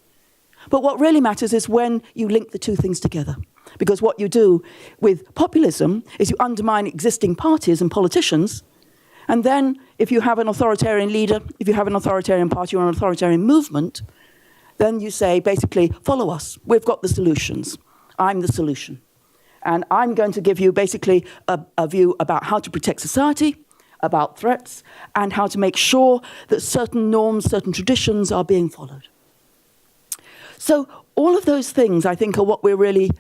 But what really matters is when you link the two things together. Because what you do with populism is you undermine existing parties and politicians. And then if you have an authoritarian leader, if you have an authoritarian party or an authoritarian movement, then you say, basically, follow us. We've got the solutions. I'm the solution. And I'm going to give you basically a view about how to protect society, about threats, and how to make sure that certain norms, certain traditions are being followed. So all of those things, I think, are what we're really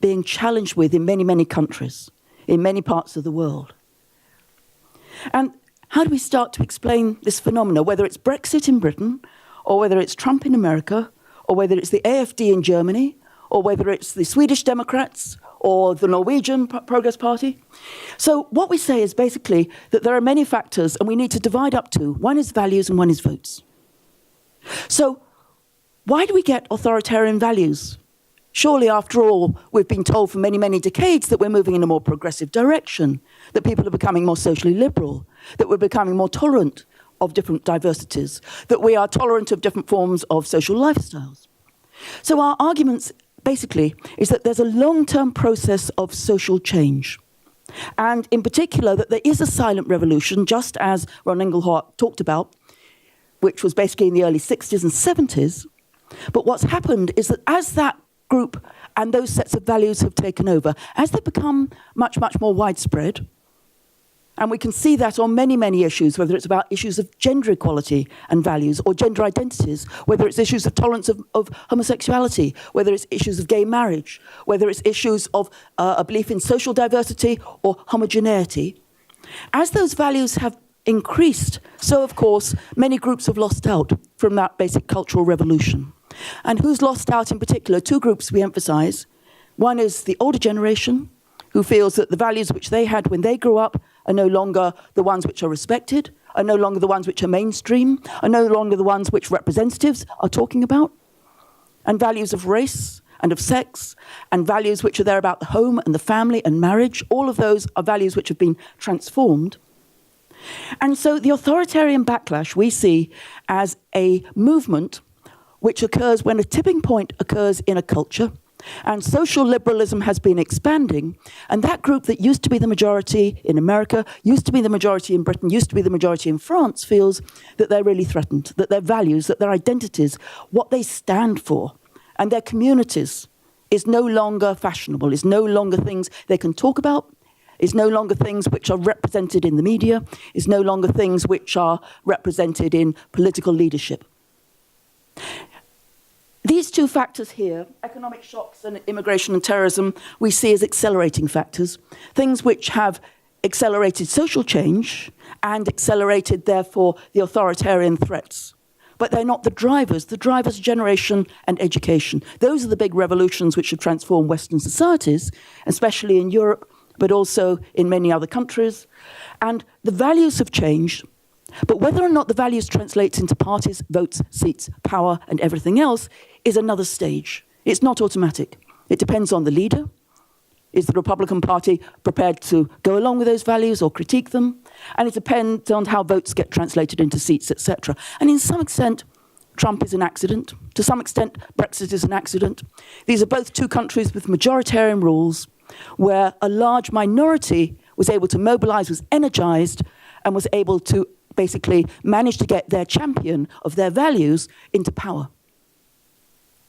being challenged with in many, many countries, in many parts of the world. And how do we start to explain this phenomena, whether it's Brexit in Britain, or whether it's Trump in America, or whether it's the AfD in Germany, or whether it's the Swedish Democrats or the Norwegian Progress Party? So what we say is basically that there are many factors and we need to divide up two. One is values and one is votes. So why do we get authoritarian values? Surely, after all, we've been told for many, many decades that we're moving in a more progressive direction, that people are becoming more socially liberal, that we're becoming more tolerant of different diversities, that we are tolerant of different forms of social lifestyles. So our arguments basically is that there's a long-term process of social change. And in particular, that there is a silent revolution, just as Ron Engelhardt talked about, which was basically in the early 60s and 70s. But what's happened is that as that group and those sets of values have taken over, as they become much, much more widespread, and we can see that on many, many issues, whether it's about issues of gender equality and values or gender identities, whether it's issues of tolerance of homosexuality, whether it's issues of gay marriage, whether it's issues of a belief in social diversity or homogeneity. As those values have increased, so of course, many groups have lost out from that basic cultural revolution. And who's lost out in particular? Two groups we emphasize. One is the older generation, who feels that the values which they had when they grew up are no longer the ones which are respected, are no longer the ones which are mainstream, are no longer the ones which representatives are talking about. And values of race and of sex, and values which are there about the home and the family and marriage, all of those are values which have been transformed. And so the authoritarian backlash we see as a movement which occurs when a tipping point occurs in a culture, and social liberalism has been expanding, and that group that used to be the majority in America, used to be the majority in Britain, used to be the majority in France, feels that they're really threatened, that their values, that their identities, what they stand for, and their communities is no longer fashionable, is no longer things they can talk about, is no longer things which are represented in the media, is no longer things which are represented in political leadership. These two factors here, economic shocks and immigration and terrorism, we see as accelerating factors, things which have accelerated social change and accelerated, therefore, the authoritarian threats. But they're not the drivers. The drivers are generation and education. Those are the big revolutions which have transformed Western societies, especially in Europe, but also in many other countries. And the values have changed. But whether or not the values translate into parties, votes, seats, power, and everything else is another stage. It's not automatic. It depends on the leader. Is the Republican Party prepared to go along with those values or critique them? And it depends on how votes get translated into seats, etc. And in some extent, Trump is an accident. To some extent, Brexit is an accident. These are both two countries with majoritarian rules, where a large minority was able to mobilize, was energized, and was able to basically manage to get their champion of their values into power.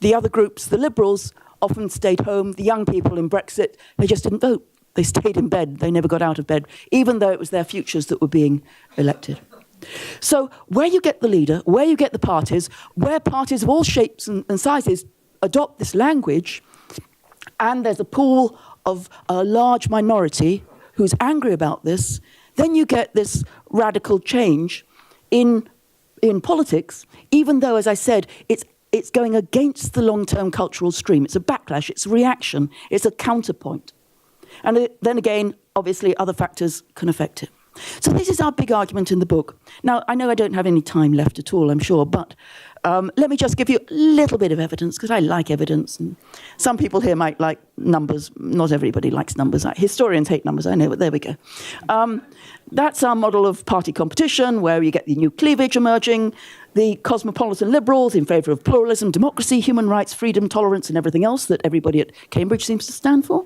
The other groups, the liberals, often stayed home. The young people in Brexit, they just didn't vote. They stayed in bed. They never got out of bed, even though it was their futures that were being elected. So where you get the leader, where you get the parties, where parties of all shapes and sizes adopt this language, and there's a pool of a large minority who's angry about this, then you get this radical change in politics, even though, as I said, it's going against the long-term cultural stream. It's a backlash, it's a reaction, it's a counterpoint. And then again, obviously, other factors can affect it. So this is our big argument in the book. Now, I know I don't have any time left at all, I'm sure, but let me just give you a little bit of evidence, because I like evidence. And some people here might like numbers. Not everybody likes numbers. Historians hate numbers, I know, but there we go. That's our model of party competition, where you get the new cleavage emerging, the cosmopolitan liberals in favour of pluralism, democracy, human rights, freedom, tolerance, and everything else that everybody at Cambridge seems to stand for.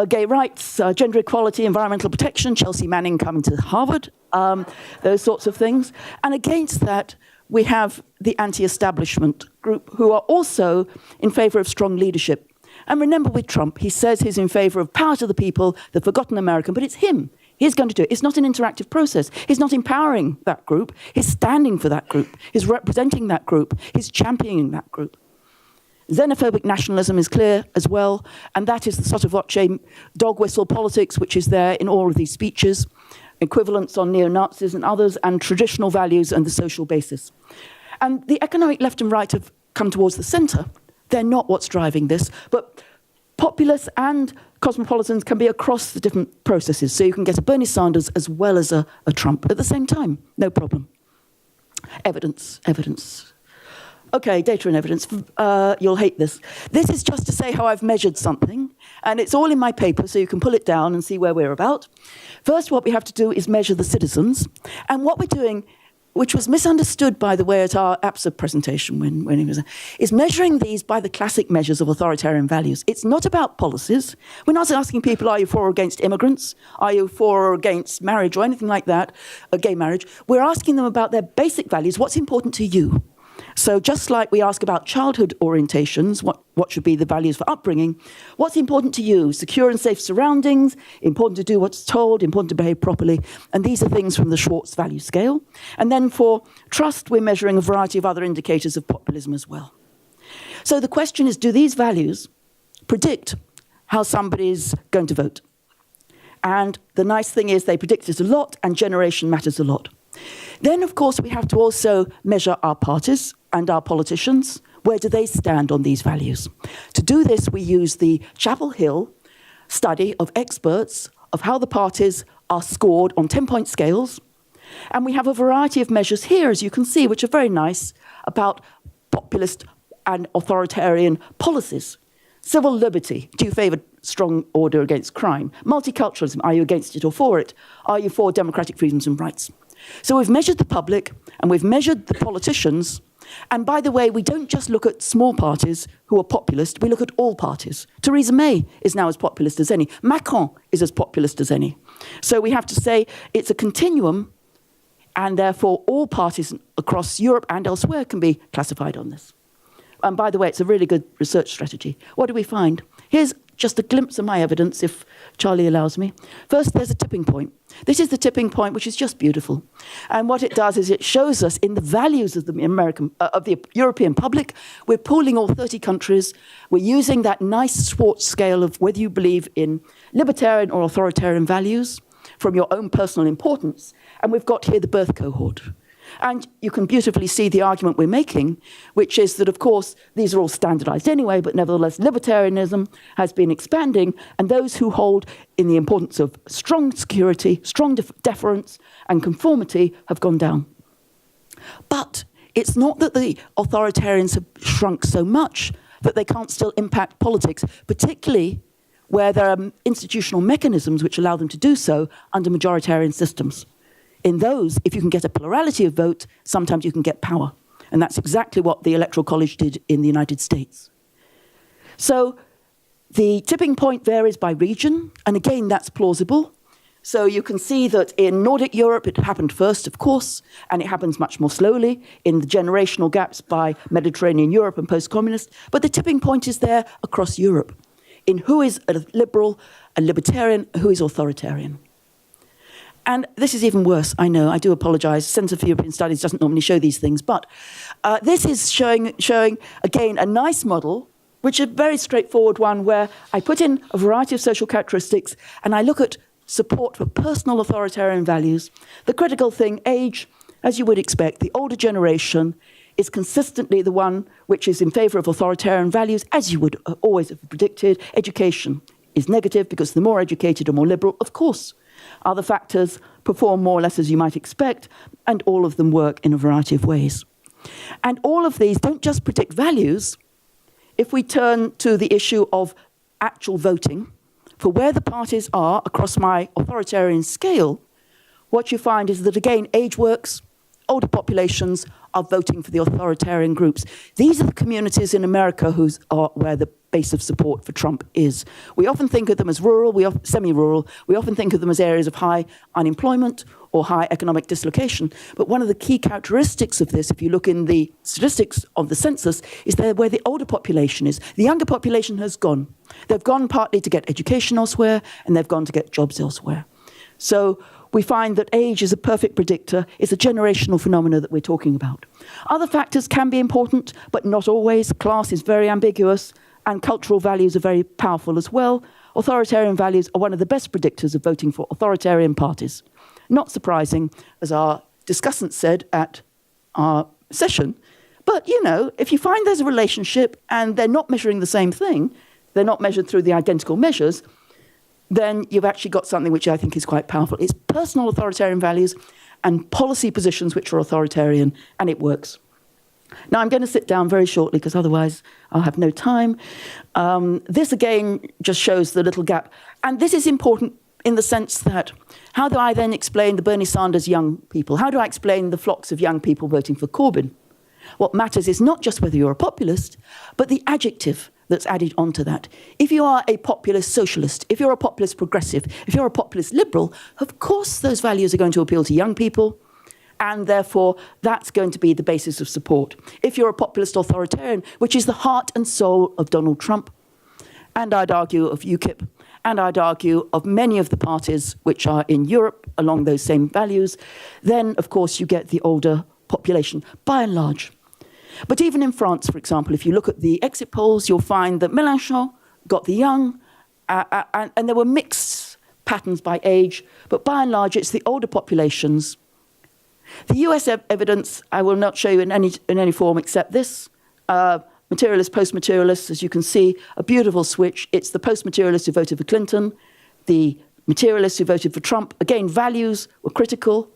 Gay rights, gender equality, environmental protection, Chelsea Manning coming to Harvard, those sorts of things. And against that, we have the anti-establishment group who are also in favour of strong leadership. And remember with Trump, he says he's in favour of power to the people, the forgotten American, but it's him. He's going to do it. It's not an interactive process. He's not empowering that group. He's standing for that group. He's representing that group. He's championing that group. Xenophobic nationalism is clear as well, and that is the sort of dog whistle politics which is there in all of these speeches, equivalents on neo-Nazis and others, and traditional values and the social basis. And the economic left and right have come towards the centre. They're not what's driving this, but populists and cosmopolitans can be across the different processes. So you can get a Bernie Sanders as well as a Trump at the same time. No problem. Evidence. Okay, data and evidence. You'll hate this. This is just to say how I've measured something. And it's all in my paper, so you can pull it down and see where we're about. First, what we have to do is measure the citizens. And what we're doing, which was misunderstood, by the way, at our APSA presentation when he was there, is measuring these by the classic measures of authoritarian values. It's not about policies. We're not asking people, are you for or against immigrants? Are you for or against marriage or anything like that, gay marriage? We're asking them about their basic values, what's important to you. So just like we ask about childhood orientations, what should be the values for upbringing, what's important to you? Secure and safe surroundings, important to do what's told, important to behave properly. And these are things from the Schwartz value scale. And then for trust, we're measuring a variety of other indicators of populism as well. So the question is, do these values predict how somebody's going to vote? And the nice thing is they predict it a lot, and generation matters a lot. Then, of course, we have to also measure our parties and our politicians. Where do they stand on these values? To do this, we use the Chapel Hill study of experts of how the parties are scored on 10-point scales. And we have a variety of measures here, as you can see, which are very nice, about populist and authoritarian policies. Civil liberty, do you favour strong order against crime? Multiculturalism, are you against it or for it? Are you for democratic freedoms and rights? So we've measured the public and we've measured the politicians. And by the way, we don't just look at small parties who are populist, we look at all parties. Theresa May is now as populist as any. Macron is as populist as any. So we have to say it's a continuum, and therefore all parties across Europe and elsewhere can be classified on this. And by the way, it's a really good research strategy. What do we find? Here's just a glimpse of my evidence, if Charlie allows me. First, there's a tipping point. This is the tipping point, which is just beautiful. And what it does is it shows us in the values of the European public, we're pooling all 30 countries. We're using that nice Schwartz scale of whether you believe in libertarian or authoritarian values from your own personal importance. And we've got here the birth cohort. And you can beautifully see the argument we're making, which is that, of course, these are all standardized anyway, but nevertheless, libertarianism has been expanding, and those who hold in the importance of strong security, strong deference, and conformity have gone down. But it's not that the authoritarians have shrunk so much that they can't still impact politics, particularly where there are institutional mechanisms which allow them to do so under majoritarian systems. In those, if you can get a plurality of vote, sometimes you can get power. And that's exactly what the Electoral College did in the United States. So The tipping point varies by region, and again, that's plausible. So you can see that in Nordic Europe, it happened first, of course, and it happens much more slowly in the generational gaps by Mediterranean Europe and post-communist. But the tipping point is there across Europe in who is a liberal, a libertarian, who is authoritarian. And this is even worse, I know, I do apologize. Centre for European Studies doesn't normally show these things, but this is showing, again, a nice model, which is a very straightforward one, where I put in a variety of social characteristics, and I look at support for personal authoritarian values. The critical thing, age, as you would expect, the older generation is consistently the one which is in favour of authoritarian values, as you would always have predicted. Education is negative because the more educated or more liberal, of course. Other factors perform more or less as you might expect, and all of them work in a variety of ways. And all of these don't just predict values. If we turn to the issue of actual voting, for where the parties are across my authoritarian scale, what you find is that, again, age works, older populations are voting for the authoritarian groups. These are the communities in America where the base of support for Trump is. We often think of them as rural, semi-rural. We often think of them as areas of high unemployment or high economic dislocation. But one of the key characteristics of this, if you look in the statistics of the census, is where the older population is. The younger population has gone. They've gone partly to get education elsewhere, and they've gone to get jobs elsewhere. So we find that age is a perfect predictor. It's a generational phenomena that we're talking about. Other factors can be important, but not always. Class is very ambiguous, and cultural values are very powerful as well. Authoritarian values are one of the best predictors of voting for authoritarian parties. Not surprising, as our discussant said at our session. But, you know, if you find there's a relationship and they're not measuring the same thing, they're not measured through the identical measures, then you've actually got something which I think is quite powerful. It's personal authoritarian values and policy positions which are authoritarian, and it works. Now, I'm going to sit down very shortly because otherwise I'll have no time. This, again, just shows the little gap. And this is important in the sense that how do I then explain the Bernie Sanders young people? How do I explain the flocks of young people voting for Corbyn? What matters is not just whether you're a populist, but the adjective that's added onto that. If you are a populist socialist, if you're a populist progressive, if you're a populist liberal, of course those values are going to appeal to young people, and therefore that's going to be the basis of support. If you're a populist authoritarian, which is the heart and soul of Donald Trump, and I'd argue of UKIP, and I'd argue of many of the parties which are in Europe along those same values, then, of course, you get the older population, by and large. But even in France, for example, if you look at the exit polls, you'll find that Mélenchon got the young, and there were mixed patterns by age, but by and large, it's the older populations. The US evidence, I will not show you in any form except this. Materialist, post-materialist, as you can see, a beautiful switch. It's the post-materialists who voted for Clinton, the materialists who voted for Trump. Again, values were critical,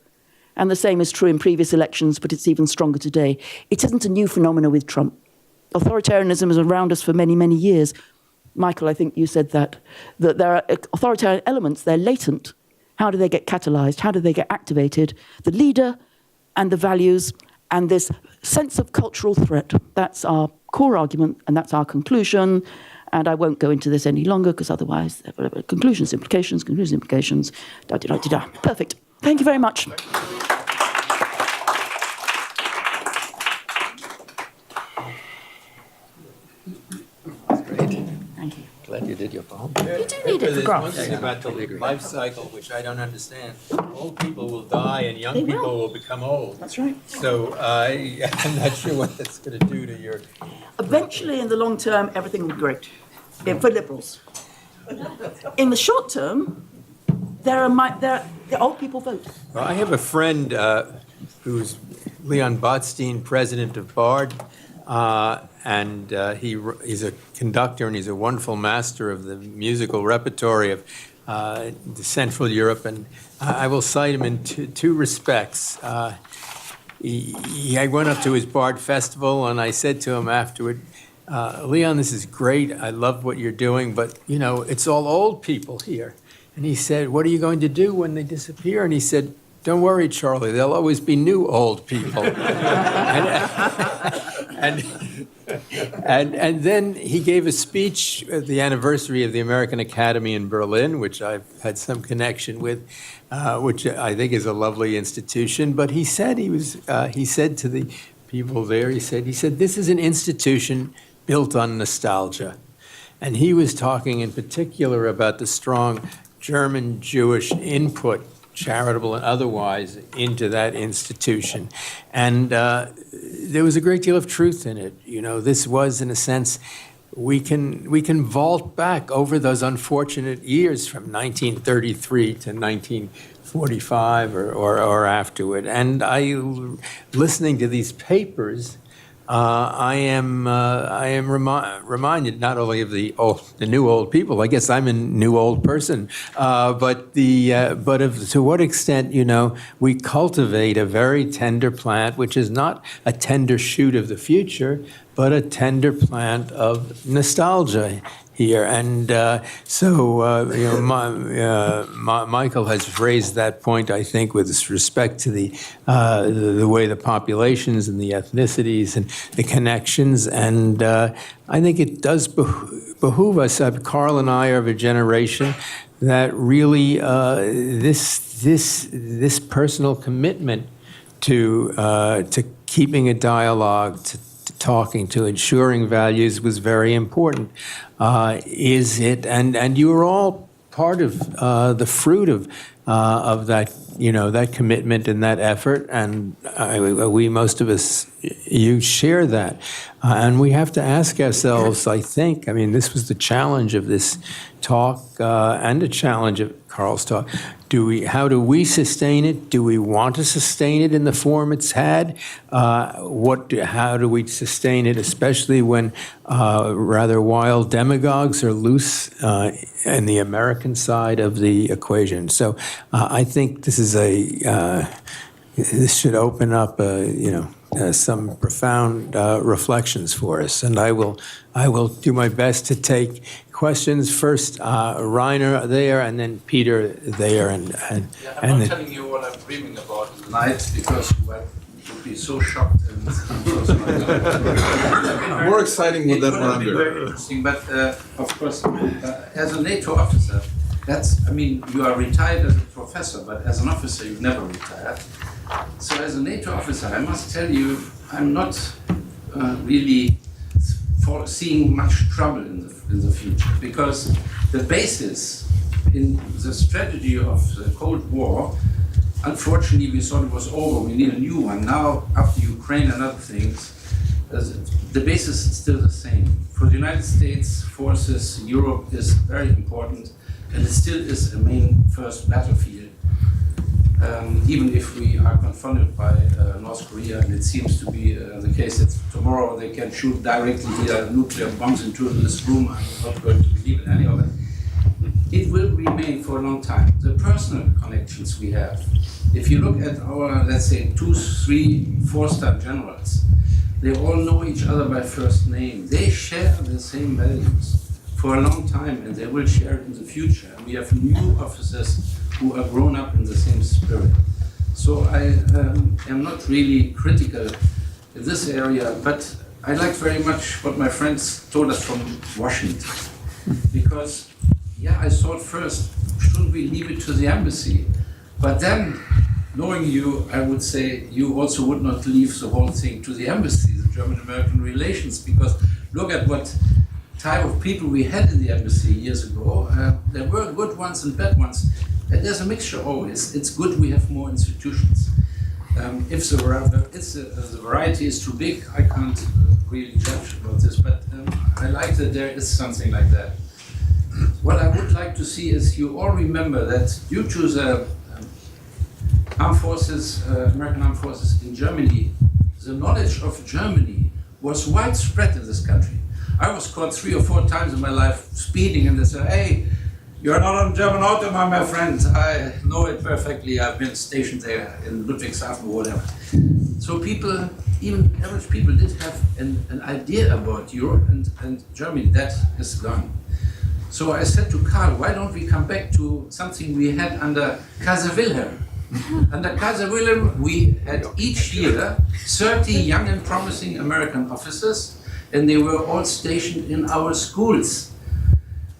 and the same is true in previous elections, but it's even stronger today. It isn't a new phenomenon with Trump. Authoritarianism is around us for many, many years. Michael, I think you said that there are authoritarian elements, they're latent. How do they get catalyzed? How do they get activated? The leader and the values and this sense of cultural threat. That's our core argument, and that's our conclusion. And I won't go into this any longer, because otherwise, conclusions, implications, da-da-da-da-da. Perfect. Thank you very much. Thank you. Glad you did your poem. You do need it for graphs. There's one thing about the life cycle which I don't understand. Old people will die and young people will become old. That's right. So I'm not sure what that's going to do to your... Eventually, in the long term, everything will be great for liberals. In the short term, the old people vote. Well, I have a friend who's Leon Botstein, president of BARD, and he's a conductor and he's a wonderful master of the musical repertory of the Central Europe. And I will cite him in two respects. I went up to his BARD festival and I said to him afterward, Leon, this is great. I love what you're doing, but, you know, it's all old people here. And he said, what are you going to do when they disappear? And he said, don't worry, Charlie, there'll always be new old people. and And then he gave a speech at the anniversary of the American Academy in Berlin, which I've had some connection with, which I think is a lovely institution. But he said he said to the people there, he said, this is an institution built on nostalgia. And he was talking in particular about the strong German Jewish input, charitable and otherwise, into that institution. And there was a great deal of truth in it. You know, this was, in a sense, we can vault back over those unfortunate years from 1933 to 1945 or afterward. And listening to these papers, I am reminded not only of the new old people. I guess I'm a new old person, but of to what extent, you know, we cultivate a very tender plant, which is not a tender shoot of the future, but a tender plant of nostalgia here. And you know, Michael has raised that point, I think, with respect to the way the populations and the ethnicities and the connections. And I think it does behoove us. Karl and I are of a generation that really this personal commitment to keeping a dialogue, to talking, to ensuring values was very important. Is it? And you are all part of the fruit of that, you know, that commitment and that effort. And we, most of us, you share that. And we have to ask ourselves, I think, I mean, this was the challenge of this talk and the challenge of Karl's talk. How do we sustain it? Do we want to sustain it in the form it's had? How do we sustain it, especially when rather wild demagogues are loose in the American side of the equation? So I think this is this should open up, you know, some profound reflections for us, and I will do my best to take questions first. Rainer there, and then Peter there, and I'm not telling you what I'm dreaming about tonight because you would be so shocked and More exciting with that one very under. interesting. But of course, as a NATO officer, I mean, you are retired as a professor, but as an officer, you've never retired. So as a NATO officer, I must tell you, I'm not really foreseeing much trouble in the future, because the basis in the strategy of the Cold War, unfortunately, we thought it was over. We need a new one. Now, after Ukraine and other things, the basis is still the same. For the United States forces, Europe is very important, and it still is a main first battlefield. Even if we are confronted by North Korea, and it seems to be the case that tomorrow they can shoot directly nuclear bombs into this room, I'm not going to believe in any of it. It will remain for a long time. The personal connections we have, if you look at our, let's say, 2, 3, 4-star generals, they all know each other by first name. They share the same values for a long time, and they will share it in the future. And we have new officers who are grown up in the same spirit. So I am not really critical in this area, but I like very much what my friends told us from Washington. Because, yeah, I thought first, shouldn't we leave it to the embassy? But then, knowing you, I would say you also would not leave the whole thing to the embassy, the German-American relations, because look at what type of people we had in the embassy years ago. There were good ones and bad ones. And there's a mixture always. It's good we have more institutions. If the variety is too big, I can't really judge about this, but I like that there is something like that. What I would like to see is you all remember that due to the armed forces, American armed forces in Germany, the knowledge of Germany was widespread in this country. I was caught 3 or 4 times in my life speeding, and they said, "Hey, you're not on German Autobahn, my friend." I know it perfectly. I've been stationed there in Ludwigshafen or whatever. So people, even average people, did have an idea about Europe and Germany. That is gone. So I said to Karl, why don't we come back to something we had under Kaiser Wilhelm? Under Kaiser Wilhelm, we had each year 30 young and promising American officers, and they were all stationed in our schools.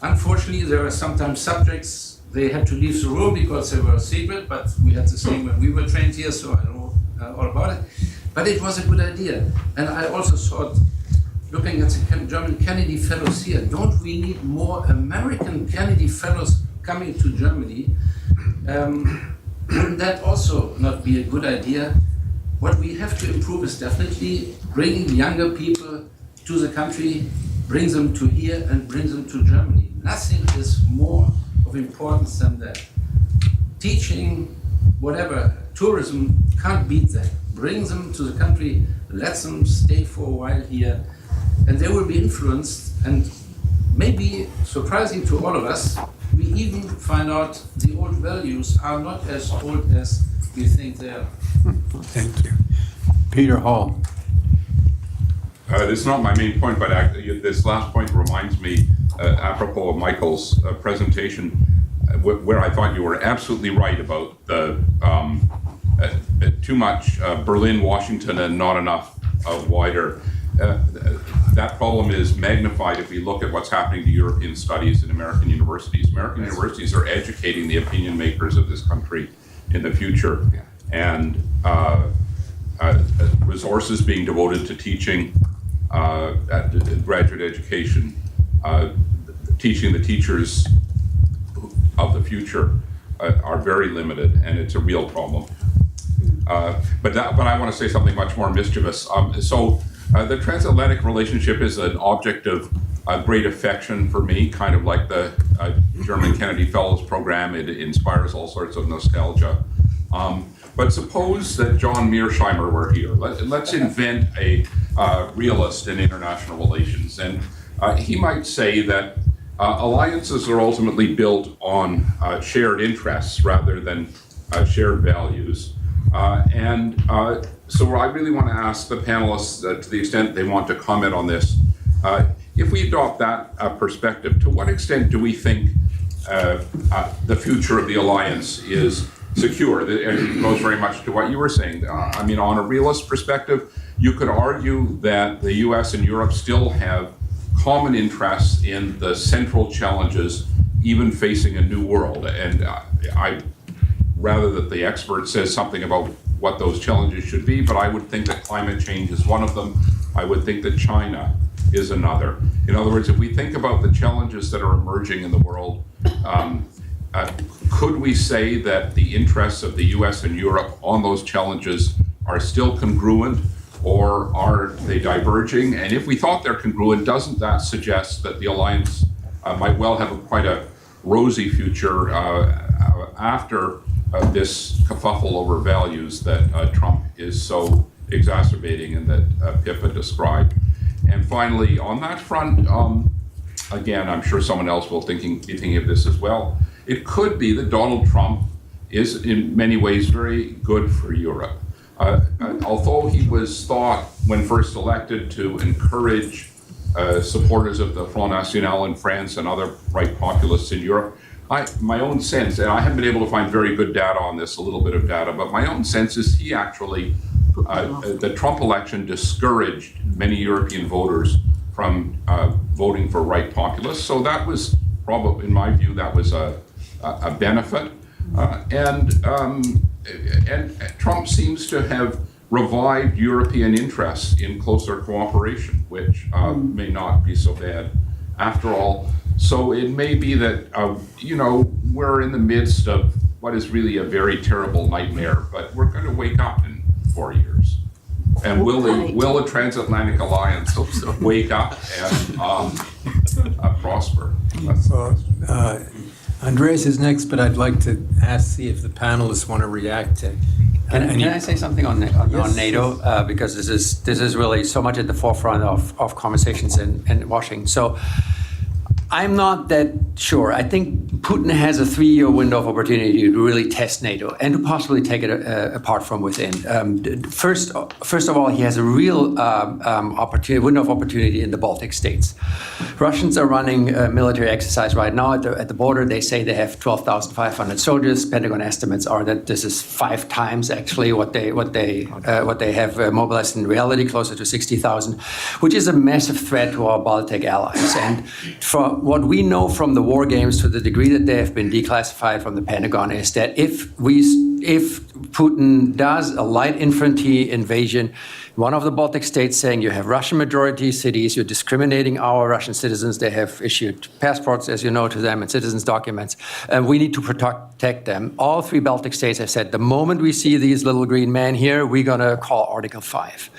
Unfortunately, there were sometimes subjects they had to leave the room because they were secret, but we had the same when we were trained here, so I know all about it. But it was a good idea. And I also thought, looking at the German Kennedy Fellows here, don't we need more American Kennedy Fellows coming to Germany? Wouldn't that also not be a good idea? What we have to improve is definitely bringing younger people to the country, bring them to here and bring them to Germany. Nothing is more of importance than that. Teaching, whatever, tourism can't beat that. Bring them to the country, let them stay for a while here, and they will be influenced, and maybe surprising to all of us, we even find out the old values are not as old as we think they are. Thank you. Peter Hall. This is not my main point, but this last point reminds me, apropos of Michael's presentation, where I thought you were absolutely right about the too much Berlin, Washington, and not enough wider. That problem is magnified if we look at what's happening to European studies in American universities. American universities are educating the opinion makers of this country in the future, and resources being devoted to teaching graduate education, teaching the teachers of the future are very limited, and it's a real problem. But I want to say something much more mischievous. The transatlantic relationship is an object of great affection for me, kind of like the German Kennedy Fellows Program. It inspires all sorts of nostalgia. But suppose that John Mearsheimer were here. Let's invent a realist in international relations. And he might say that alliances are ultimately built on shared interests rather than shared values. So I really want to ask the panelists, to the extent they want to comment on this, if we adopt that perspective, to what extent do we think the future of the alliance is secure? And it goes very much to what you were saying. I mean, on a realist perspective, you could argue that the US and Europe still have common interests in the central challenges, even facing a new world. And I rather that the expert says something about what those challenges should be, but I would think that climate change is one of them. I would think that China is another. In other words, if we think about the challenges that are emerging in the world, could we say that the interests of the US and Europe on those challenges are still congruent, or are they diverging? And if we thought they're congruent, doesn't that suggest that the alliance might well have quite a rosy future after this kerfuffle over values that Trump is so exacerbating and that Pippa described? And finally, on that front, again, I'm sure someone else will be thinking of this as well. It could be that Donald Trump is in many ways very good for Europe. Although he was thought, when first elected, to encourage supporters of the Front National in France and other right populists in Europe, my own sense, and I haven't been able to find very good data on this, a little bit of data, but my own sense is he actually, the Trump election discouraged many European voters from voting for right populists. So that was probably, in my view, that was a benefit. And Trump seems to have revived European interests in closer cooperation, which may not be so bad after all. So it may be that, we're in the midst of what is really a very terrible nightmare, but we're going to wake up in 4 years. And will the Transatlantic Alliance wake up and prosper? Andreas is next, but I'd like to see if the panelists want to react to. Can I say something on NATO? Because this is really so much at the forefront of conversations in Washington. So I'm not that sure. I think Putin has a 3-year window of opportunity to really test NATO and to possibly take it apart from within. First of all, he has a real window of opportunity in the Baltic states. Russians are running a military exercise right now at the border. They say they have 12,500 soldiers. Pentagon estimates are that this is 5 times actually what they have mobilized in reality, closer to 60,000, which is a massive threat to our Baltic allies. And from what we know from the war games, to the degree that they have been declassified from the Pentagon, is that if Putin does a light infantry invasion, one of the Baltic states saying you have Russian majority cities, you're discriminating our Russian citizens, they have issued passports, as you know, to them and citizens documents, and we need to protect them. All 3 Baltic states have said, the moment we see these little green men here, we're going to call Article 5.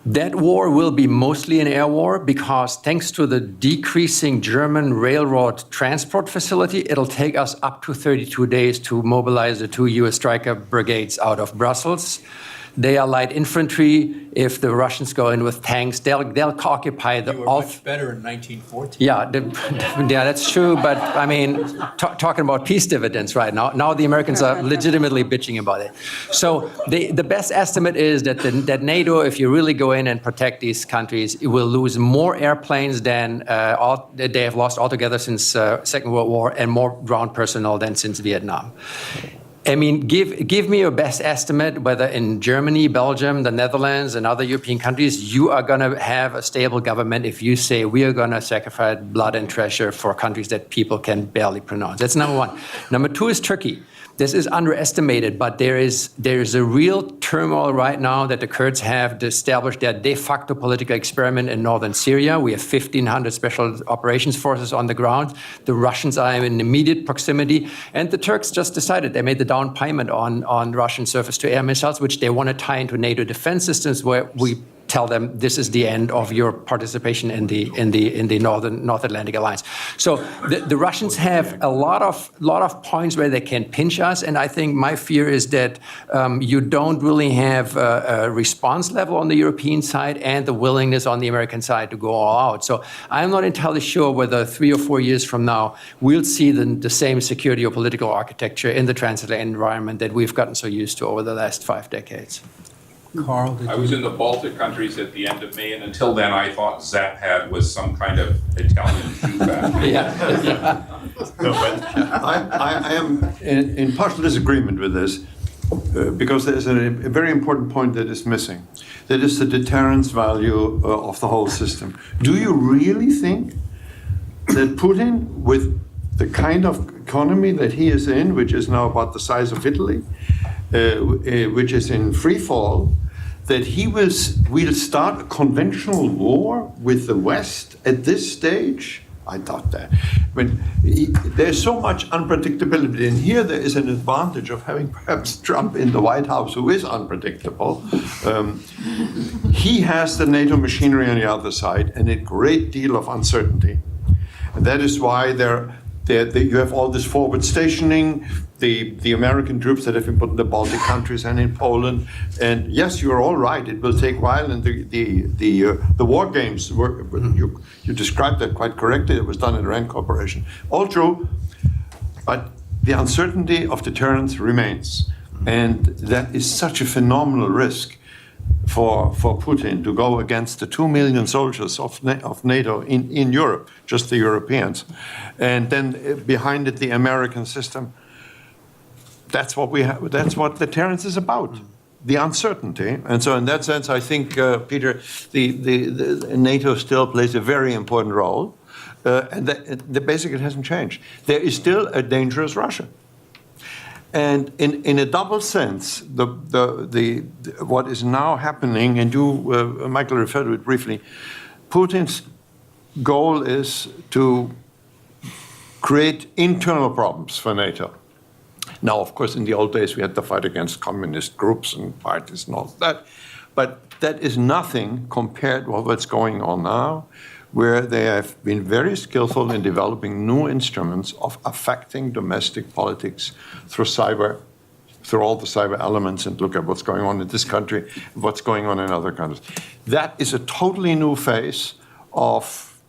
That war will be mostly an air war because thanks to the decreasing German railroad transport facility, it'll take us up to 32 days to mobilize the 2 US Striker brigades out of Brussels. They are light infantry. If the Russians go in with tanks, they'll occupy the. They were much better in 1914. Yeah, yeah, that's true. But I mean, talking about peace dividends right now. Now the Americans are legitimately bitching about it. So the best estimate is that that NATO, if you really go in and protect these countries, it will lose more airplanes than they have lost altogether since Second World War, and more ground personnel than since Vietnam. I mean, give me your best estimate whether in Germany, Belgium, the Netherlands, and other European countries you are going to have a stable government if you say we are going to sacrifice blood and treasure for countries that people can barely pronounce. That's number one. Number 2 is Turkey. This is underestimated, but there is a real turmoil right now that the Kurds have established their de facto political experiment in northern Syria. We have 1,500 special operations forces on the ground. The Russians are in immediate proximity, and the Turks just decided they made the down payment on Russian surface-to-air missiles, which they want to tie into NATO defense systems, where we tell them this is the end of your participation in the North Atlantic Alliance. So the Russians have a lot of points where they can pinch us, and I think my fear is that you don't really have a response level on the European side and the willingness on the American side to go all out. So I'm not entirely sure whether 3 or 4 years from now we'll see the same security or political architecture in the transatlantic environment that we've gotten so used to over the last 5 decades. Carl, I was in the Baltic countries at the end of May, and until then I thought Zaphad was some kind of Italian shoe factory. Yeah. No, but I am in partial disagreement with this because there's a very important point that is missing. That is the deterrence value of the whole system. Do you really think that Putin, with the kind of economy that he is in, which is now about the size of Italy, which is in free fall, that he will start a conventional war with the West at this stage? I doubt that. There's so much unpredictability, and here there is an advantage of having perhaps Trump in the White House, who is unpredictable. He has the NATO machinery on the other side and a great deal of uncertainty. And that is why you have all this forward stationing, the American troops that have been put in the Baltic countries and in Poland. And yes, you're all right. It will take a while. And the war games, you described that quite correctly. It was done in RAND Corporation. All true, but the uncertainty of deterrence remains. And that is such a phenomenal risk for Putin to go against the 2 million soldiers of NATO in Europe, just the Europeans. And then behind it, the American system. That's what we have. That's what deterrence is about, the uncertainty. And so in that sense, I think, Peter, the NATO still plays a very important role. And basically it hasn't changed. There is still a dangerous Russia. And in a double sense, what is now happening, and you, Michael, referred to it briefly, Putin's goal is to create internal problems for NATO. Now, of course, in the old days, we had to fight against communist groups and parties and all that. But that is nothing compared with what's going on now, where they have been very skillful in developing new instruments of affecting domestic politics through all the cyber elements, and look at what's going on in this country, what's going on in other countries. That is a totally new phase of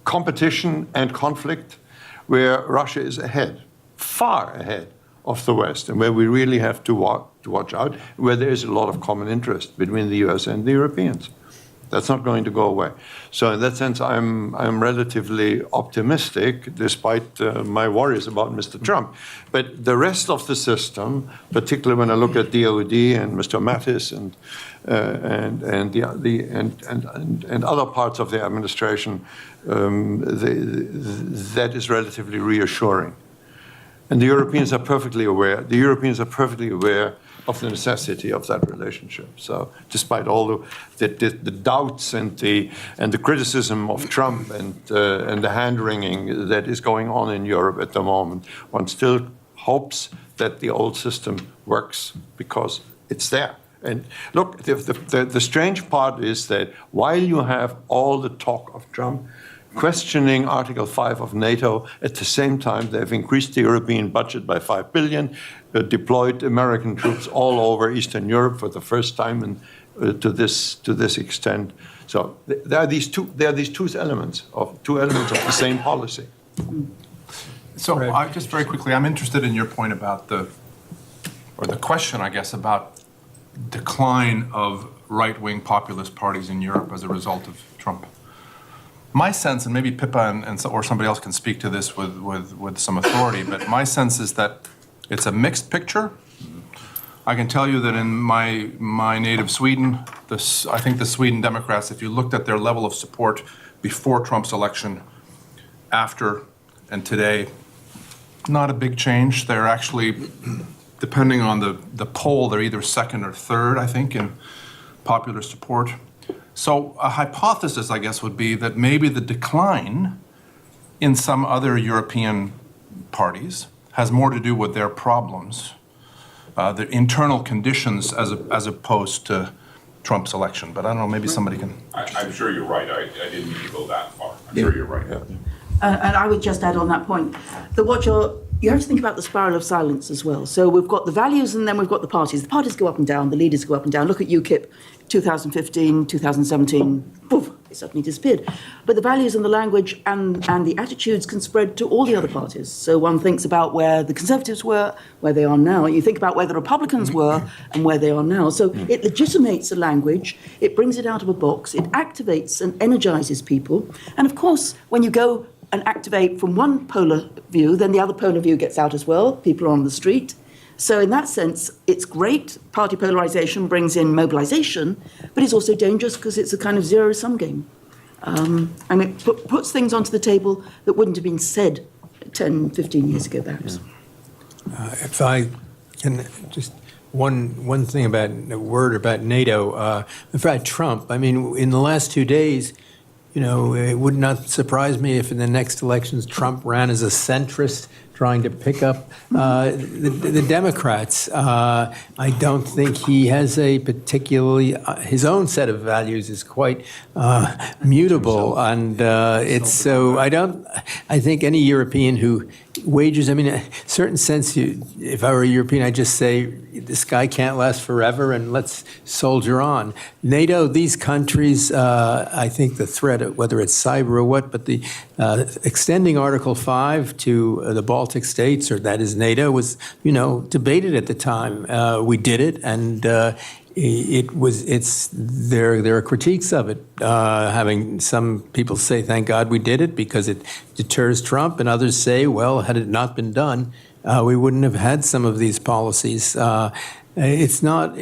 competition and conflict, where Russia is ahead, far ahead of the West, and where we really have to watch out, where there is a lot of common interest between the US and the Europeans. That's not going to go away. So in that sense, I'm relatively optimistic, despite my worries about Mr. Trump. But the rest of the system, particularly when I look at DOD and Mr. Mattis and other parts of the administration, that is relatively reassuring. And the Europeans are perfectly aware. The Europeans are perfectly aware of the necessity of that relationship. So, despite all the doubts and the criticism of Trump and the hand-wringing that is going on in Europe at the moment, one still hopes that the old system works because it's there. And look, the strange part is that while you have all the talk of Trump questioning Article 5 of NATO, at the same time they've increased the European budget by 5 billion, deployed American troops all over Eastern Europe for the first time to this extent. So there are these two elements of the same policy. So just very quickly, I'm interested in your point about the question, I guess, about decline of right-wing populist parties in Europe as a result of Trump. My sense, and maybe Pippa or somebody else can speak to this with some authority, but my sense is that it's a mixed picture. I can tell you that in my native Sweden, I think the Sweden Democrats, if you looked at their level of support before Trump's election, after and today, not a big change. They're actually, depending on the poll, they're either second or third, I think, in popular support. So a hypothesis, I guess, would be that maybe the decline in some other European parties has more to do with their problems, the internal conditions, as opposed to Trump's election. But I don't know, maybe somebody can. I'm sure you're right. I didn't need to go that far. I'm sure you're right. Yeah. And I would just add on that point that you have to think about the spiral of silence as well. So we've got the values and then we've got the parties. The parties go up and down, the leaders go up and down. Look at UKIP, 2015, 2017, poof, it suddenly disappeared. But the values and the language and the attitudes can spread to all the other parties. So one thinks about where the Conservatives were, where they are now. You think about where the Republicans were and where they are now. So it legitimates a language, it brings it out of a box, it activates and energizes people. And of course, when you go and activate from one polar view, then the other polar view gets out as well. People are on the street. So in that sense, it's great. Party polarization brings in mobilization, but it's also dangerous because it's a kind of zero-sum game. And it puts things onto the table that wouldn't have been said 10, 15 years ago, perhaps. If I can just one thing about a word about NATO, about Trump. I mean, in the last 2 days, you know, it would not surprise me if in the next elections Trump ran as a centrist, trying to pick up the Democrats. I don't think he has a particularly, his own set of values is quite mutable. And it's so, I think any European who wages, I mean, in a certain sense, if I were a European, I'd just say, this guy can't last forever and let's soldier on. NATO, these countries, I think the threat, whether it's cyber or what, but the extending Article 5 to the Baltic states, or that is NATO, was, you know, debated at the time. We did it, and there are critiques of it, having some people say, thank God we did it because it deters Trump, and others say, well, had it not been done, we wouldn't have had some of these policies. It's not,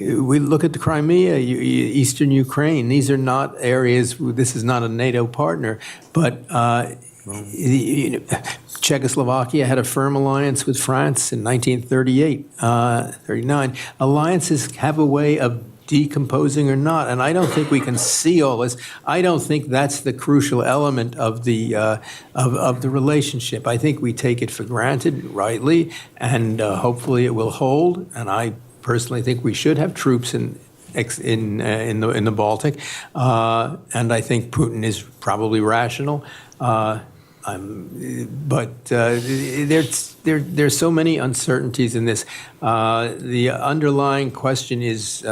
we look at the Crimea, Eastern Ukraine, these are not areas, this is not a NATO partner, but Czechoslovakia had a firm alliance with France in 1938, 39. Alliances have a way of decomposing or not, and I don't think we can see all this. I don't think that's the crucial element of the relationship. I think we take it for granted, rightly, and hopefully it will hold. And I personally think we should have troops in the Baltic, and I think Putin is probably rational. But there's so many uncertainties in this. The underlying question is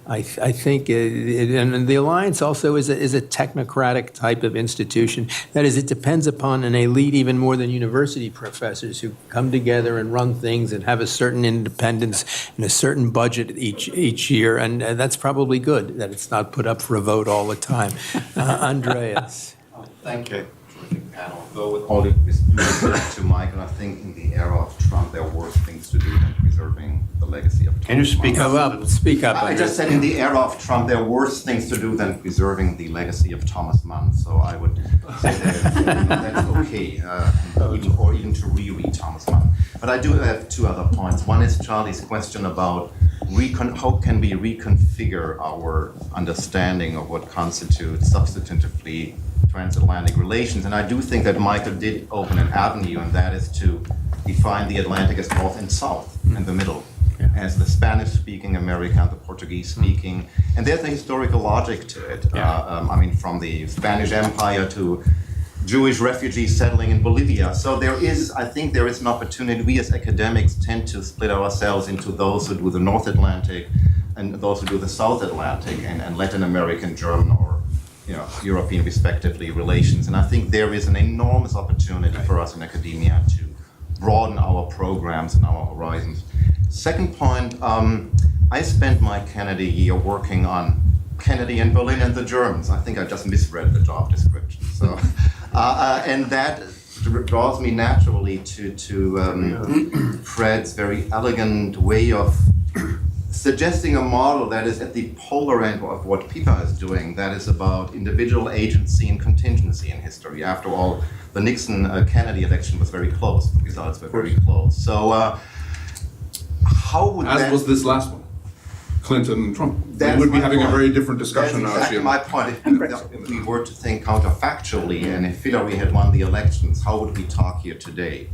I think, and the Alliance also is a technocratic type of institution. That is, it depends upon an elite even more than university professors who come together and run things and have a certain independence and a certain budget each year, and that's probably good that it's not put up for a vote all the time. Andreas. Thank you. Terrific panel. Though with all due respect to Michael, I think in the era of Trump, there are worse things to do than preserving the legacy of Trump. Can you speak up? Speak up. I just said in the era of Trump, there are worse things to do than preserving the legacy of Thomas Mann. So I would say that's okay, or even to reread Thomas Mann. But I do have two other points. One is Charlie's question about how can we reconfigure our understanding of what constitutes substantively transatlantic relations. And I do think that Michael did open an avenue, and that is to define the Atlantic as North and South and the middle, as the Spanish-speaking America and the Portuguese-speaking. And there's a historical logic to it. I mean, from the Spanish Empire to Jewish refugees settling in Bolivia. So I think there is an opportunity. We as academics tend to split ourselves into those who do the North Atlantic and those who do the South Atlantic and Latin American, German, or European, respectively, relations. And I think there is an enormous opportunity for us in academia to broaden our programs and our horizons. Second point, I spent my Kennedy year working on Kennedy in Berlin and the Germans. I think I just misread the job description. So, and that draws me naturally to Fred's very elegant way of suggesting a model that is at the polar end of what Pippa is doing, that is about individual agency and contingency in history. After all, the Nixon-Kennedy election was very close. The results were very close. So how would As was this last one, Clinton and Trump. We That's would be my having a point. very different discussion That's now. exactly my point. If we were to think counterfactually, and if Hillary had won the elections, how would we talk here today?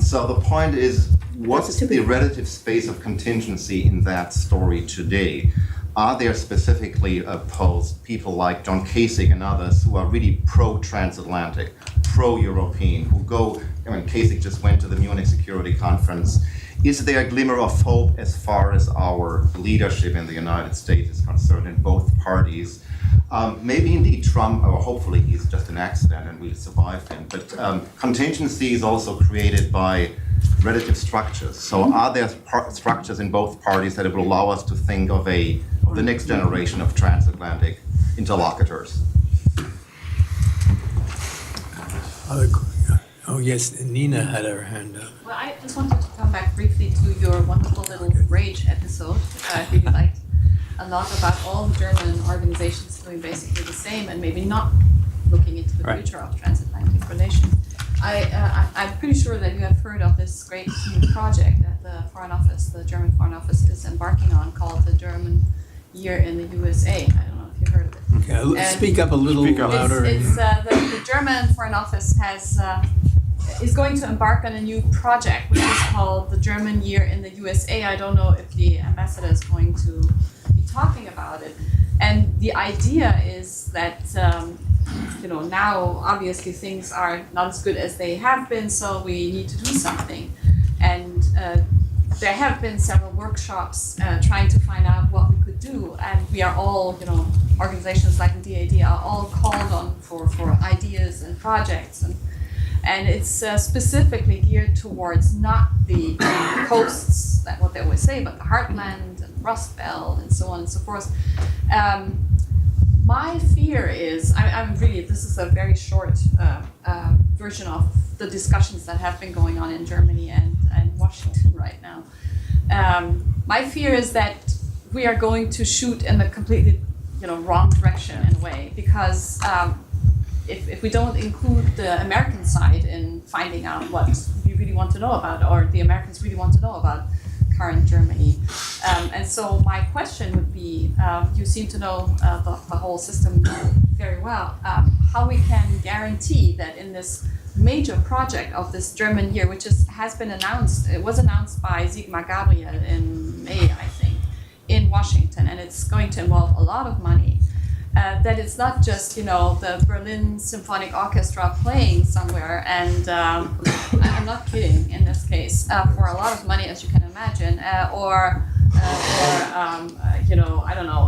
So the point is, what's the relative space of contingency in that story today? Are there specifically opposed people like John Kasich and others who are really pro-transatlantic, pro-European, who go, Kasich just went to the Munich Security Conference. Is there a glimmer of hope as far as our leadership in the United States is concerned in both parties? Maybe indeed Trump, or hopefully he's just an accident and we'll survive him, but contingency is also created by relative structures. So are there structures in both parties that will allow us to think of the next generation of transatlantic interlocutors? Oh, yes, Nina had her hand up. Well, I just wanted to come back briefly to your wonderful little rage episode, which I really liked a lot, about all the German organizations doing basically the same and maybe not looking into the future of transatlantic relations. I'm pretty sure that you have heard of this great new project that the German Foreign Office is embarking on, called the German Year in the USA. I don't know if you heard of it. Okay, speak up a little louder. The German Foreign Office is going to embark on a new project, which is called the German Year in the USA. I don't know if the ambassador is going to be talking about it. And the idea is that, now obviously things are not as good as they have been, so we need to do something. And there have been several workshops trying to find out what we could do. And we are all, organizations like the DAD are all called on for ideas and projects. And it's specifically geared towards not the coasts, like what they always say, but the heartland and Rust Belt and so on and so forth. My fear is, this is a very short version of the discussions that have been going on in Germany and Washington right now. My fear is that we are going to shoot in the completely, wrong direction in a way, because if we don't include the American side in finding out what we really want to know about, or the Americans really want to know about current Germany. And so my question would be, you seem to know the whole system very well, how we can guarantee that in this major project of this German year, which has been announced, it was announced by Sigmar Gabriel in May, I think, in Washington, and it's going to involve a lot of money. That it's not just, the Berlin Symphonic Orchestra playing somewhere, and I'm not kidding in this case, for a lot of money, as you can imagine, or I don't know,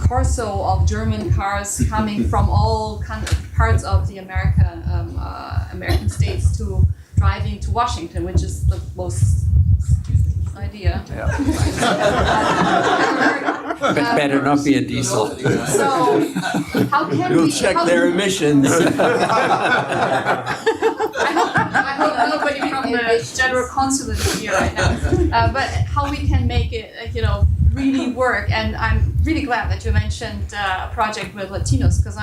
corso of German cars coming from all kind of parts of the American states to driving to Washington, which is the most idea. Better not be a diesel. So how can We'll we check how- their emissions. I hope nobody from the general consulate is here right now. But how we can make it, really work. And I'm really glad that you mentioned a project with Latinos, because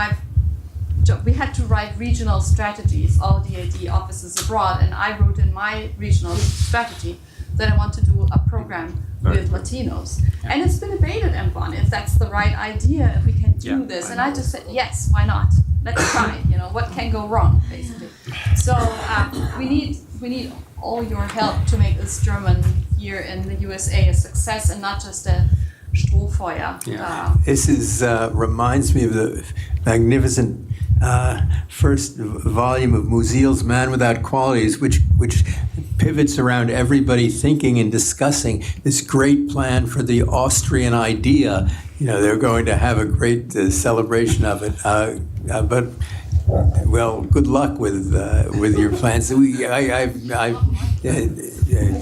we had to write regional strategies, all DAD offices abroad, and I wrote in my regional strategy that I want to do a program with Latinos. And it's been debated, M1, if that's the right idea, if we can do this. And I just said, yes, why not? Let's try. What can go wrong, basically. So we need all your help to make this German here in the USA a success and not just a Strohfeuer. This reminds me of the magnificent first volume of Musil's Man Without Qualities, which pivots around everybody thinking and discussing this great plan for the Austrian idea. They're going to have a great celebration of it. But good luck with your plans. I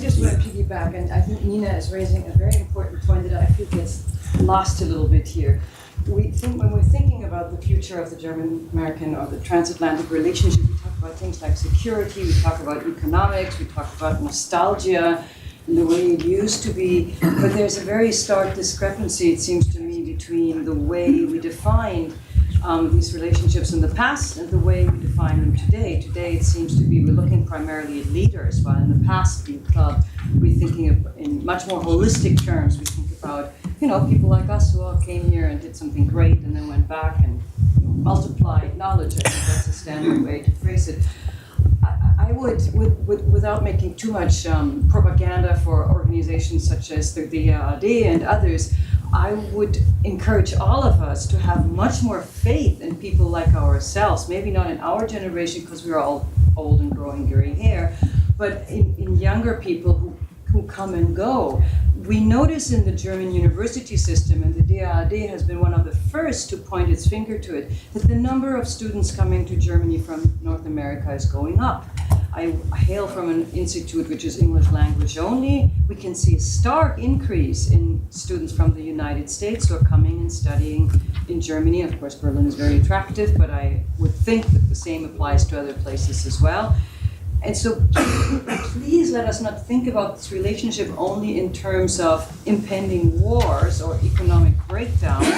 just want to piggyback, and I think Nina is raising a very important point that I feel gets lost a little bit here. When we're thinking about the future of the German-American or the transatlantic relationship, we talk about things like security, we talk about economics, we talk about nostalgia, and the way it used to be. But there's a very stark discrepancy, it seems to me, between the way we defined these relationships in the past and the way we define them today. Today, it seems to be we're looking primarily at leaders, while in the past, we're thinking in much more holistic terms. We think about people like us who all came here and did something great and then went back and multiplied knowledge. I think that's a standard way to phrase it. I would, without making too much propaganda for organizations such as the DAD and others, I would encourage all of us to have much more faith in people like ourselves, maybe not in our generation because we're all old and growing gray hair, but in younger people who come and go. We notice in the German university system, and the DAAD has been one of the first to point its finger to it, that the number of students coming to Germany from North America is going up. I hail from an institute which is English language only. We can see a stark increase in students from the United States who are coming and studying in Germany. Of course, Berlin is very attractive, but I would think that the same applies to other places as well. And so please let us not think about this relationship only in terms of impending wars or economic breakdowns.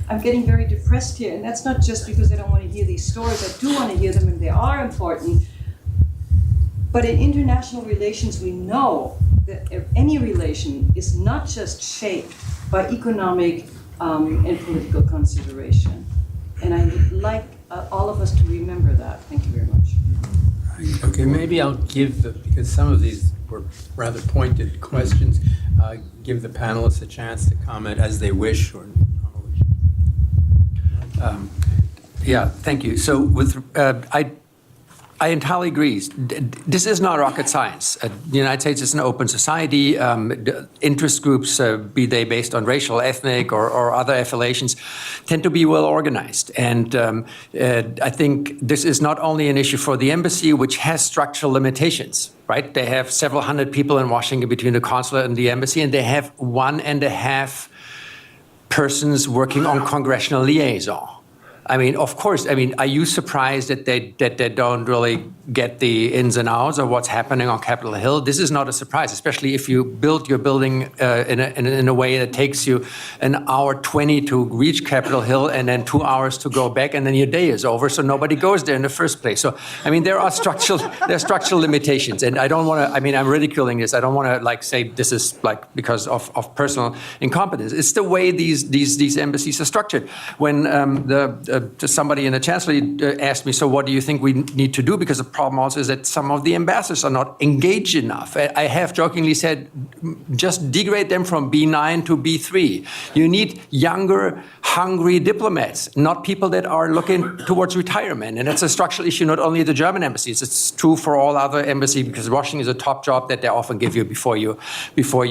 I'm getting very depressed here, and that's not just because I don't want to hear these stories. I do want to hear them, and they are important. But in international relations, we know that any relation is not just shaped by economic and political consideration. And I would like all of us to remember that. Thank you very much. Okay, maybe I'll because some of these were rather pointed questions, give the panelists a chance to comment as they wish or not wish. Thank you. So I entirely agree. This is not rocket science. The United States is an open society. Interest groups, be they based on racial, ethnic, or other affiliations, tend to be well organized. And I think this is not only an issue for the embassy, which has structural limitations, right? They have several hundred people in Washington between the consulate and the embassy, and they have 1.5 persons working on congressional liaison. I mean, of course, are you surprised that they don't really get the ins and outs of what's happening on Capitol Hill? This is not a surprise, especially if you build your building in a way that takes you 1:20 to reach Capitol Hill and then 2 hours to go back, and then your day is over, so nobody goes there in the first place. So, there are structural limitations, and I don't want to, I'm ridiculing this. I don't want to say this is because of personal incompetence. It's the way these embassies are structured. When somebody in the chancellery asked me, so what do you think we need to do? Because the problem also is that some of the ambassadors are not engaged enough. I have jokingly said, just degrade them from B9 to B3. You need younger, hungry diplomats, not people that are looking towards retirement. And that's a structural issue, not only at the German embassies. It's true for all other embassies, because Washington is a top job that they often give you before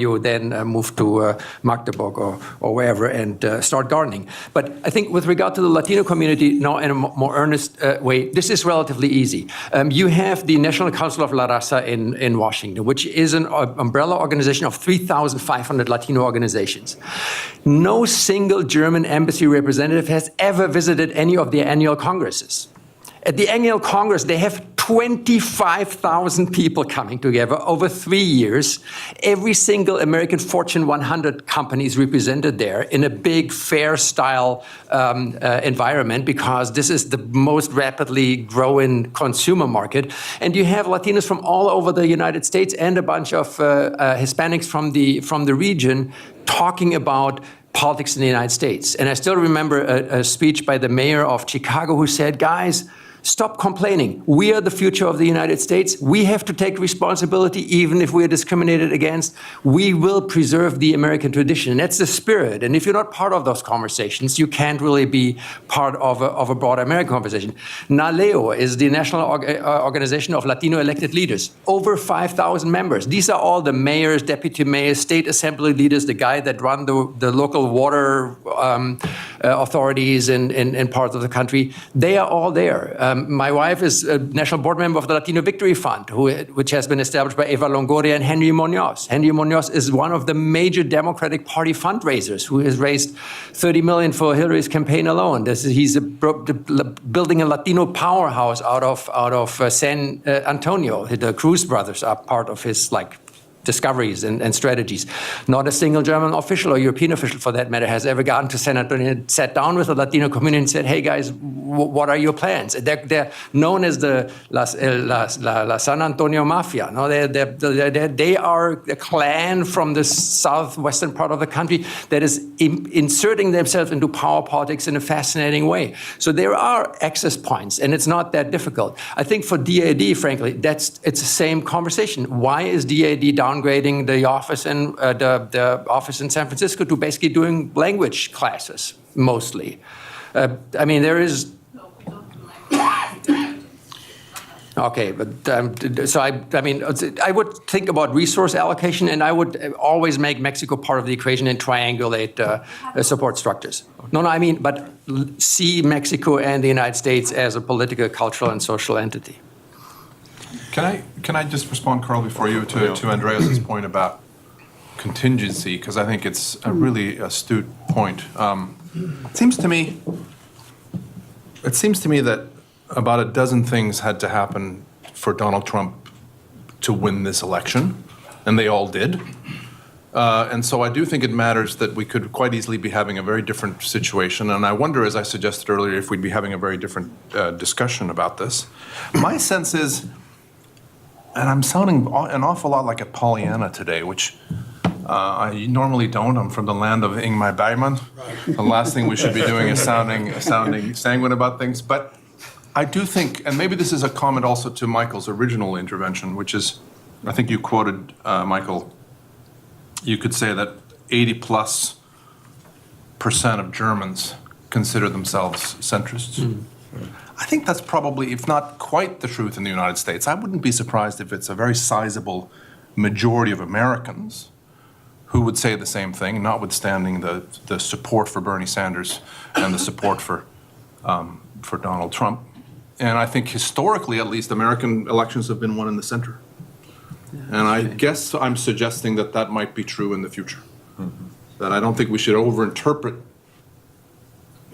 you then move to Magdeburg or wherever and start gardening. But I think with regard to the Latino community, now in a more earnest way, this is relatively easy. You have the National Council of La Raza in Washington, which is an umbrella organization of 3,500 Latino organizations. No single German embassy representative has ever visited any of their annual congresses. At the annual Congress, they have 25,000 people coming together over 3 years. Every single American Fortune 100 company is represented there in a big fair-style environment, because this is the most rapidly growing consumer market. And you have Latinos from all over the United States and a bunch of Hispanics from the region talking about politics in the United States. And I still remember a speech by the mayor of Chicago who said, guys, stop complaining. We are the future of the United States. We have to take responsibility, even if we are discriminated against. We will preserve the American tradition. And that's the spirit. And if you're not part of those conversations, you can't really be part of a broader American conversation. NALEO is the National Organization of Latino Elected Leaders. Over 5,000 members. These are all the mayors, deputy mayors, state assembly leaders, the guy that run the local water authorities in parts of the country. They are all there. My wife is a national board member of the Latino Victory Fund, which has been established by Eva Longoria and Henry Munoz. Henry Munoz is one of the major Democratic Party fundraisers who has raised $30 million for Hillary's campaign alone. He's building a Latino powerhouse out of San Antonio. The Cruz brothers are part of his discoveries and strategies. Not a single German official or European official, for that matter, has ever gotten to San Antonio and sat down with the Latino community and said, hey guys, what are your plans? They're known as the La San Antonio Mafia. No, they are a clan from the southwestern part of the country that is inserting themselves into power politics in a fascinating way. So there are access points, and it's not that difficult. I think for DAD, frankly, it's the same conversation. Why is DAD downgrading the office the office in San Francisco to basically doing language classes mostly? I mean, there is. Okay, but so I mean, I would think about resource allocation, and I would always make Mexico part of the equation and triangulate support structures. No, I mean, but see Mexico and the United States as a political, cultural, and social entity. Can I just respond, Karl, before you to Andreas's point about contingency, because I think it's a really astute point. It seems to me that about a dozen things had to happen for Donald Trump to win this election, and they all did. And so I do think it matters that we could quite easily be having a very different situation. And I wonder, as I suggested earlier, if we'd be having a very different discussion about this. My sense is, and I'm sounding an awful lot like a Pollyanna today, which I normally don't. I'm from the land of Ingmar Bergman. The last thing we should be doing is sounding sanguine about things. But I do think, and maybe this is a comment also to Michael's original intervention, which is, I think you quoted, Michael, you could say that 80+% of Germans consider themselves centrists. Mm. I think that's probably, if not quite the truth in the United States. I wouldn't be surprised if it's a very sizable majority of Americans who would say the same thing, notwithstanding the support for Bernie Sanders and the support for Donald Trump. And I think historically, at least, American elections have been won in the center. And I guess I'm suggesting that that might be true in the future. Mm-hmm. That I don't think we should overinterpret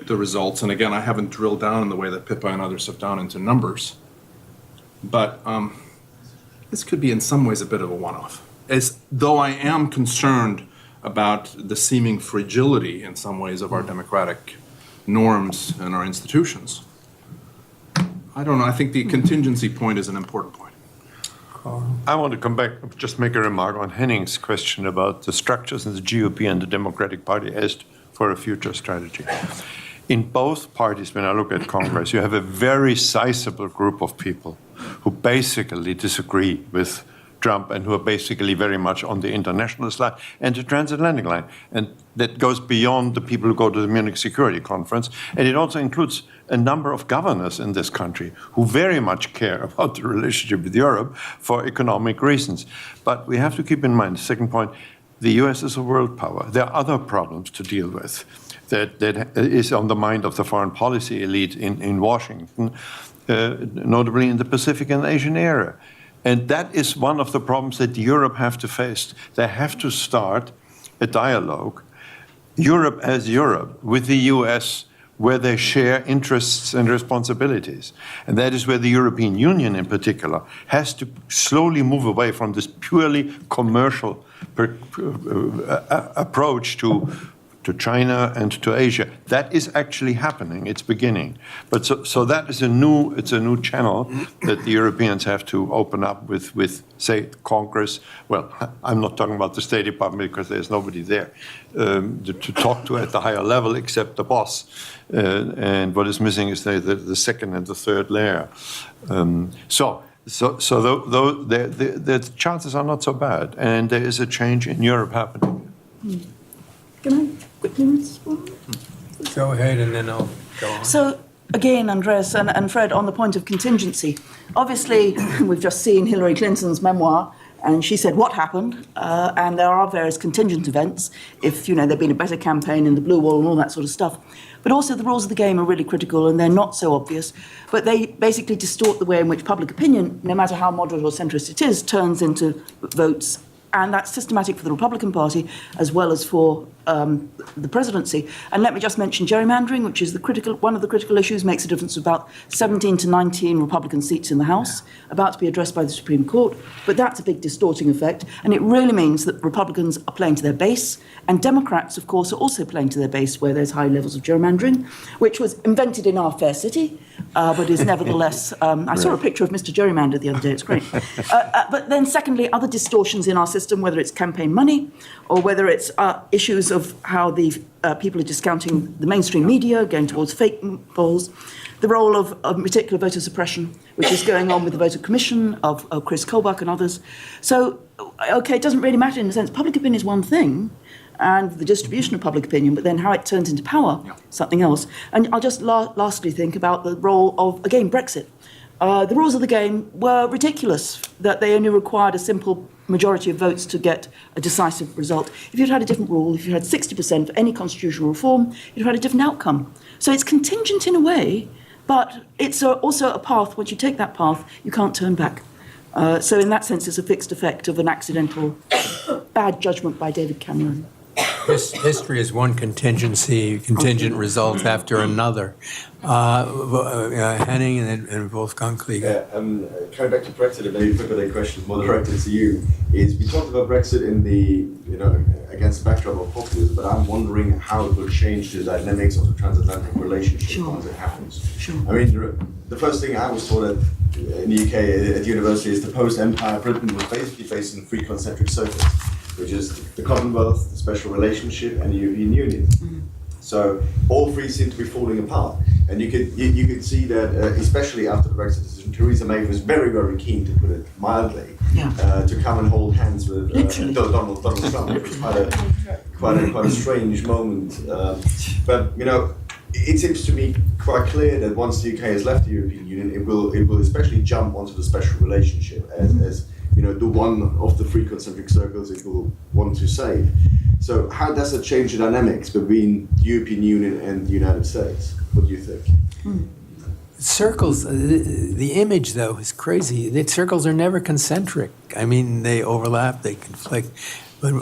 the results. And again, I haven't drilled down in the way that Pippa and others have done into numbers. But this could be in some ways a bit of a one-off. As though I am concerned about the seeming fragility in some ways of our democratic norms and our institutions. I don't know, I think the contingency point is an important point. I want to come back, just make a remark on Henning's question about the structures in the GOP and the Democratic Party as for a future strategy. In both parties, when I look at Congress, you have a very sizable group of people who basically disagree with Trump and who are basically very much on the internationalist line and the transatlantic line. And that goes beyond the people who go to the Munich Security Conference. And it also includes a number of governors in this country who very much care about the relationship with Europe for economic reasons. But we have to keep in mind, the second point, the US is a world power. There are other problems to deal with that is on the mind of the foreign policy elite in Washington, notably in the Pacific and Asian area. And that is one of the problems that Europe have to face. They have to start a dialogue, Europe as Europe, with the US, where they share interests and responsibilities. And that is where the European Union in particular has to slowly move away from this purely commercial approach to China and to Asia. That is actually happening. It's beginning. But so that is a new channel that the Europeans have to open up with say, Congress. Well, I'm not talking about the State Department because there's nobody there to talk to at the higher level except the boss. And what is missing is the second and the third layer. So the chances are not so bad, and there is a change in Europe happening. Can I quickly respond? Go ahead, and then I'll go on. So, again, Andreas and Fred, on the point of contingency, obviously, we've just seen Hillary Clinton's memoir, and she said what happened, and there are various contingent events, if, there'd been a better campaign in the blue wall and all that sort of stuff. But also the rules of the game are really critical, and they're not so obvious, but they basically distort the way in which public opinion, no matter how moderate or centrist it is, turns into votes. And that's systematic for the Republican Party as well as for the presidency. And let me just mention gerrymandering, which is one of the critical issues, makes a difference of about 17 to 19 Republican seats in the House, about to be addressed by the Supreme Court. But that's a big distorting effect. And it really means that Republicans are playing to their base. And Democrats, of course, are also playing to their base where there's high levels of gerrymandering, which was invented in our fair city, but is nevertheless, I saw a picture of Mr. Gerrymander the other day, it's great. But then secondly, other distortions in our system, whether it's campaign money or whether it's issues of how the people are discounting the mainstream media, going towards fake polls, the role of particular voter suppression, which is going on with the Voter Commission of Chris Kobach and others. So, okay, it doesn't really matter in a sense. Public opinion is one thing, and the distribution of public opinion, but then how it turns into power, something else. And I'll just lastly think about the role of, again, Brexit. The rules of the game were ridiculous, that they only required a simple majority of votes to get a decisive result. If you'd had a different rule, if you had 60% for any constitutional reform, you'd have had a different outcome. So it's contingent in a way, but it's also a path. Once you take that path, you can't turn back. So in that sense, it's a fixed effect of an accidental bad judgment by David Cameron. History is one contingent result after another. Henning and Wolfgang Klieger. Coming back to Brexit, and maybe put a question more directed to you, is we talked about Brexit in the, against the backdrop of populism, but I'm wondering how it will change the dynamics of the transatlantic relationship once it happens. Sure. I mean, the first thing I was taught in the UK at university is the post-empire Britain was basically facing three concentric circles, which is the Commonwealth, the special relationship, and the European Union. Mm-hmm. So all three seem to be falling apart. And you could see that, especially after the Brexit decision, Theresa May was very, very keen, to put it mildly, to come and hold hands with Donald Trump, which was quite a strange moment. But it seems to me quite clear that once the UK has left the European Union, it will especially jump onto the special relationship as the one of the three concentric circles it will want to save. So how does it change the dynamics between the European Union and the United States? What do you think? Circles, the image, though, is crazy. The circles are never concentric. I mean, they overlap, they conflict. But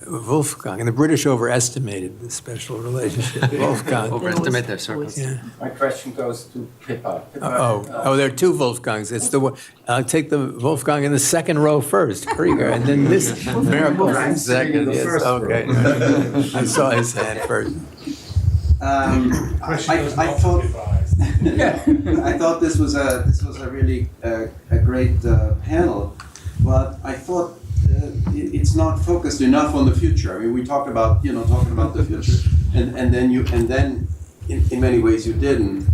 Wolfgang, and the British overestimated the special relationship. Wolfgang. Overestimate their circles. Yeah. My question goes to Pippa. There are two Wolfgangs. It's the one. I'll take the Wolfgang in the second row first, Krieger, and then this miracle second. Yes, okay. I saw his hand first. I thought this was a really a great panel, but I thought it's not focused enough on the future. I mean, we talked about, talking about the future, and then in many ways you didn't,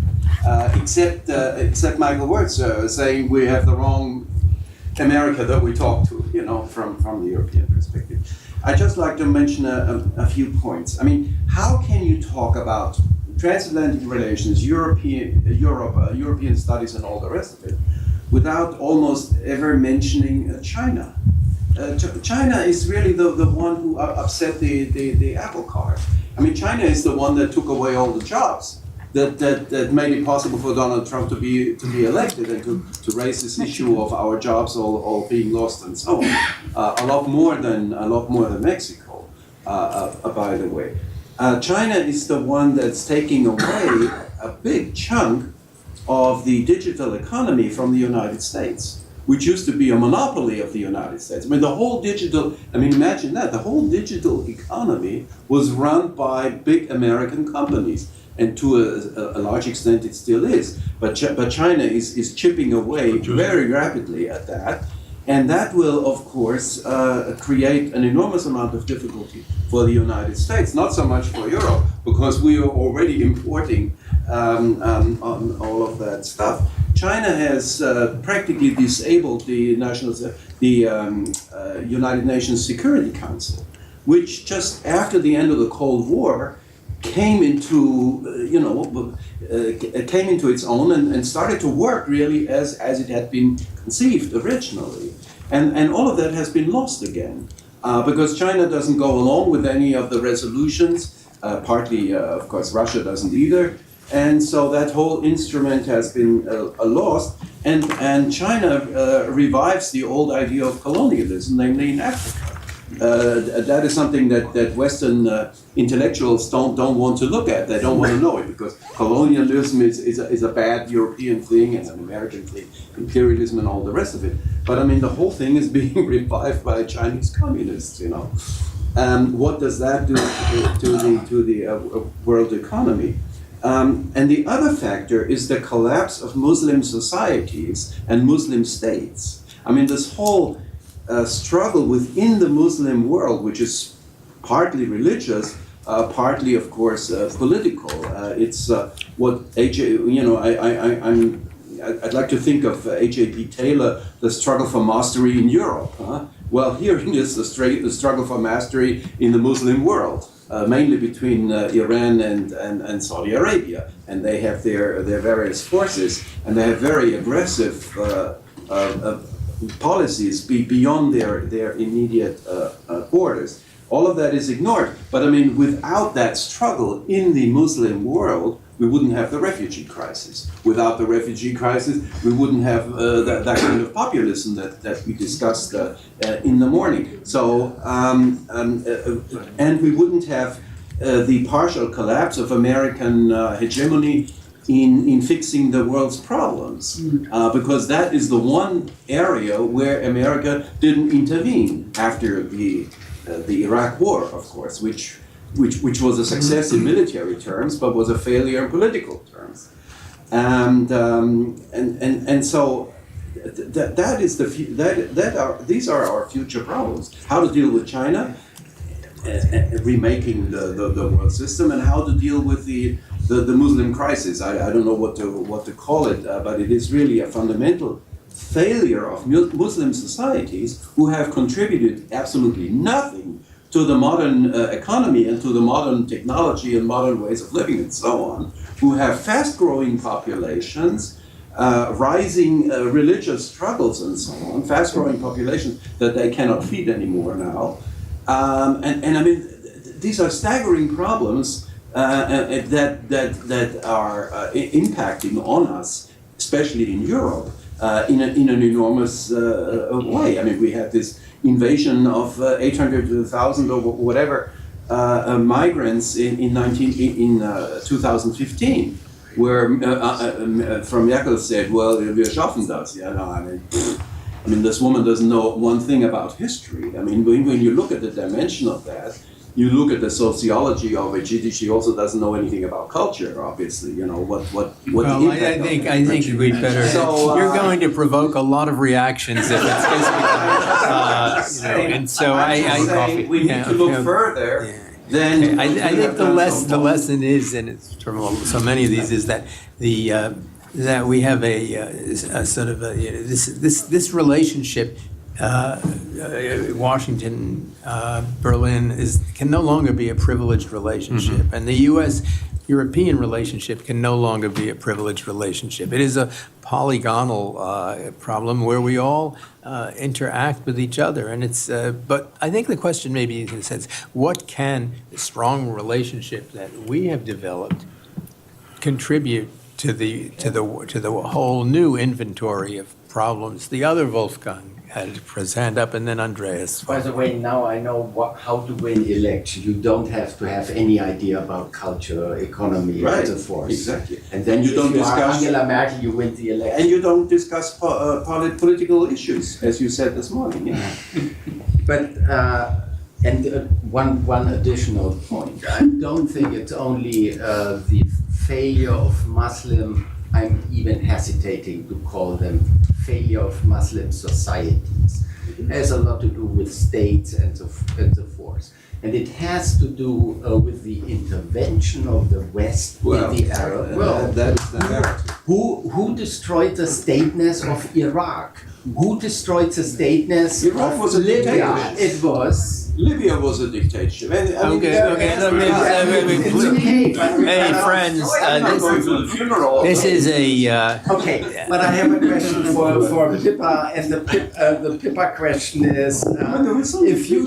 except Michael Wirtz saying we have the wrong America that we talk to, from the European perspective. I'd just like to mention a few points. I mean, how can you talk about transatlantic relations, European studies, and all the rest of it, without almost ever mentioning China? China is really the one who upset the apple cart. I mean, China is the one that took away all the jobs, that made it possible for Donald Trump to be elected and to raise this issue of our jobs all being lost and so on. A lot more than Mexico, by the way. China is the one that's taking away a big chunk of the digital economy from the United States, which used to be a monopoly of the United States. I mean, imagine that. The whole digital economy was run by big American companies, and to a large extent it still is. But China is chipping away very rapidly at that, and that will, of course, create an enormous amount of difficulty for the United States, not so much for Europe, because we are already importing on all of that stuff. China has practically disabled the United Nations Security Council, which just after the end of the Cold War came into its own and started to work really as it had been conceived originally, and all of that has been lost again because China doesn't go along with any of the resolutions. Partly, of course, Russia doesn't either. And so that whole instrument has been lost, and China revives the old idea of colonialism, namely in Africa. That is something that Western intellectuals don't want to look at. They don't want to know it, because colonialism is a bad European thing, it's an American thing, imperialism and all the rest of it. But I mean, the whole thing is being revived by Chinese communists, What does that do to the world economy? And the other factor is the collapse of Muslim societies and Muslim states. I mean, this whole struggle within the Muslim world, which is partly religious, partly, of course, political. It's what I'd like to think of H.A.P. Taylor, the struggle for mastery in Europe. Well, here it is the struggle for mastery in the Muslim world. Mainly between Iran and Saudi Arabia, and they have their various forces, and they have very aggressive policies beyond their immediate borders. All of that is ignored. But I mean, without that struggle in the Muslim world, we wouldn't have the refugee crisis. Without the refugee crisis, we wouldn't have that kind of populism that we discussed in the morning. So, and we wouldn't have the partial collapse of American hegemony in fixing the world's problems, because that is the one area where America didn't intervene after the Iraq War, of course, which was a success in military terms, but was a failure in political terms, and so these are our future problems: how to deal with China, remaking the world system, and how to deal with the Muslim crisis. I don't know what to call it, but it is really a fundamental failure of Muslim societies who have contributed absolutely nothing to the modern economy and to the modern technology and modern ways of living and so on, who have fast-growing populations, rising religious struggles and so on, fast-growing populations that they cannot feed anymore now. And I mean, these are staggering problems that are impacting on us, especially in Europe, in an enormous way. I mean, we had this invasion of 800,000 or whatever migrants in 2015, where from Merkel said, "Well, wir schaffen das." Yeah, no, I mean, this woman doesn't know one thing about history. I mean, when you look at the dimension of that, you look at the sociology of it, she also doesn't know anything about culture, obviously, you know, what the Well, impact of the I think country. we'd better, So, you're going to provoke a lot of reactions if it's just, and so I'm saying we need to look further than. I think the lesson is, and it's from so many of these, is that that we have a sort of this relationship. Washington, Berlin can no longer be a privileged relationship, and the U.S.-European relationship can no longer be a privileged relationship. It is a polygonal problem where we all interact with each other, and it's. But I think the question maybe in a sense, what can the strong relationship that we have developed contribute to the whole new inventory of problems? The other Wolfgang had his hand up, and then Andreas. By the way, now I know how to win election. You don't have to have any idea about culture, economy, Right, and so forth. exactly. And then You don't if you are discuss- Angela Merkel, you win the election. And you don't discuss political issues, as you said this morning. Yeah. But one additional point. I don't think it's only the failure of Muslim. I'm even hesitating to call them failure of Muslim societies. It has a lot to do with states and so forth. And it has to do with the intervention of the West in the Arab world. That is the narrative. Who destroyed the stateness of Iraq? Who destroyed the stateness Iraq of was a Libya? dictatorship. It was. Libya was a dictatorship. Okay. Hey, friends, this is a. Okay, but I have a question for Pippa, and the Pippa question is: if you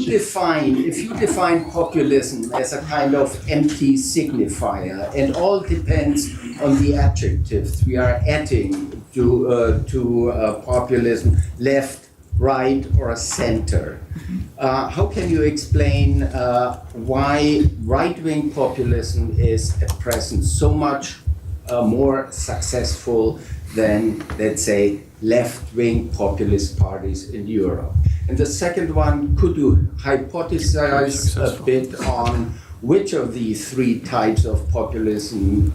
define populism as a kind of empty signifier, and all depends on the adjectives we are adding to populism, left, right, or center. How can you explain why right-wing populism is at present so much more successful than, let's say, left-wing populist parties in Europe? And the second one, could you hypothesize a bit on which of these three types of populism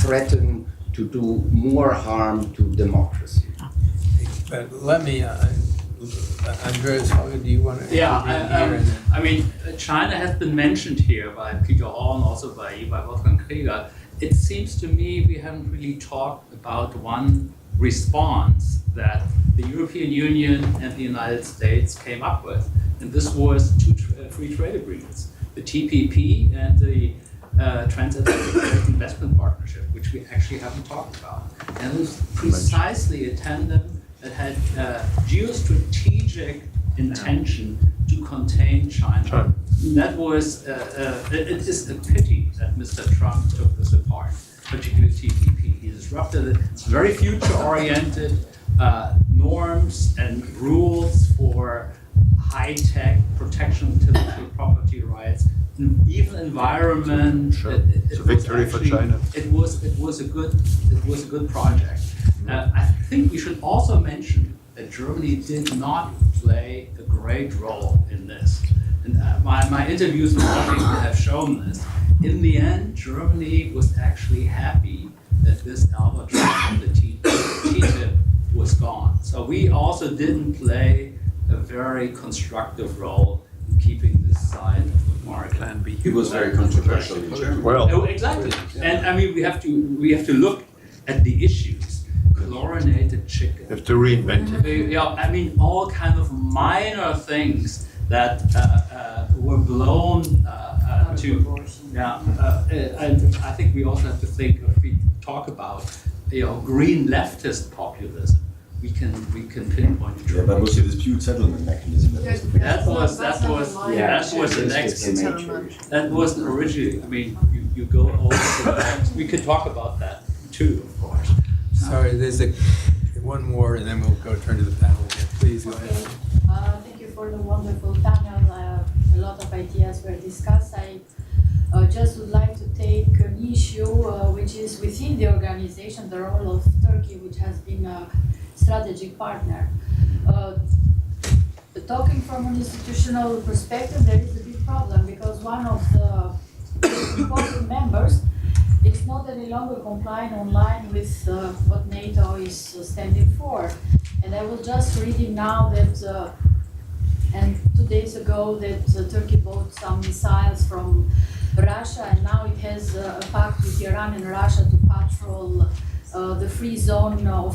threaten to do more harm to democracy? But let me. Andreas, do you want to? Yeah, I mean, China has been mentioned here by Peter Hall and also by Wolfgang Krieger. It seems to me we haven't really talked about one response that the European Union and the United States came up with, and this was two free trade agreements, the TPP and the Transatlantic Investment Partnership, which we actually haven't talked about. And it was precisely a tandem that had geostrategic intention to contain China. That was, it is a pity that Mr. Trump took this apart, particularly TPP. He disrupted it. It's very future-oriented norms and rules for high-tech protection of intellectual property rights, even environment. It's a victory for China. It was a good project. I think we should also mention that Germany did not play a great role in this. And my interviews in Washington have shown this. In the end, Germany was actually happy that this albatross of the TTIP was gone. So we also didn't play a very constructive role in keeping this side of the market. It was very controversial in Germany. Oh, exactly. And I mean, we have to look at the issues. Chlorinated chicken. You have to reinvent it. Yeah, I mean, all kind of minor things that were blown to. Yeah, and I think we also have to think, if we talk about, green leftist populism, we can pinpoint Germany. Yeah, but also the dispute settlement mechanism. That was the next. That wasn't originally. I mean, you go over. We could talk about that too, of course. Sorry, there's one more, and then we'll turn to the panel again. Please go ahead. Thank you for the wonderful panel. A lot of ideas were discussed. I just would like to take an issue which is within the organization, the role of Turkey, which has been a strategic partner. Talking from an institutional perspective, there is a big problem because one of the important members, it's not any longer complying online with what NATO is standing for. And I was just reading now that, and 2 days ago, that Turkey bought some missiles from Russia, and now it has a pact with Iran and Russia to patrol the free zone of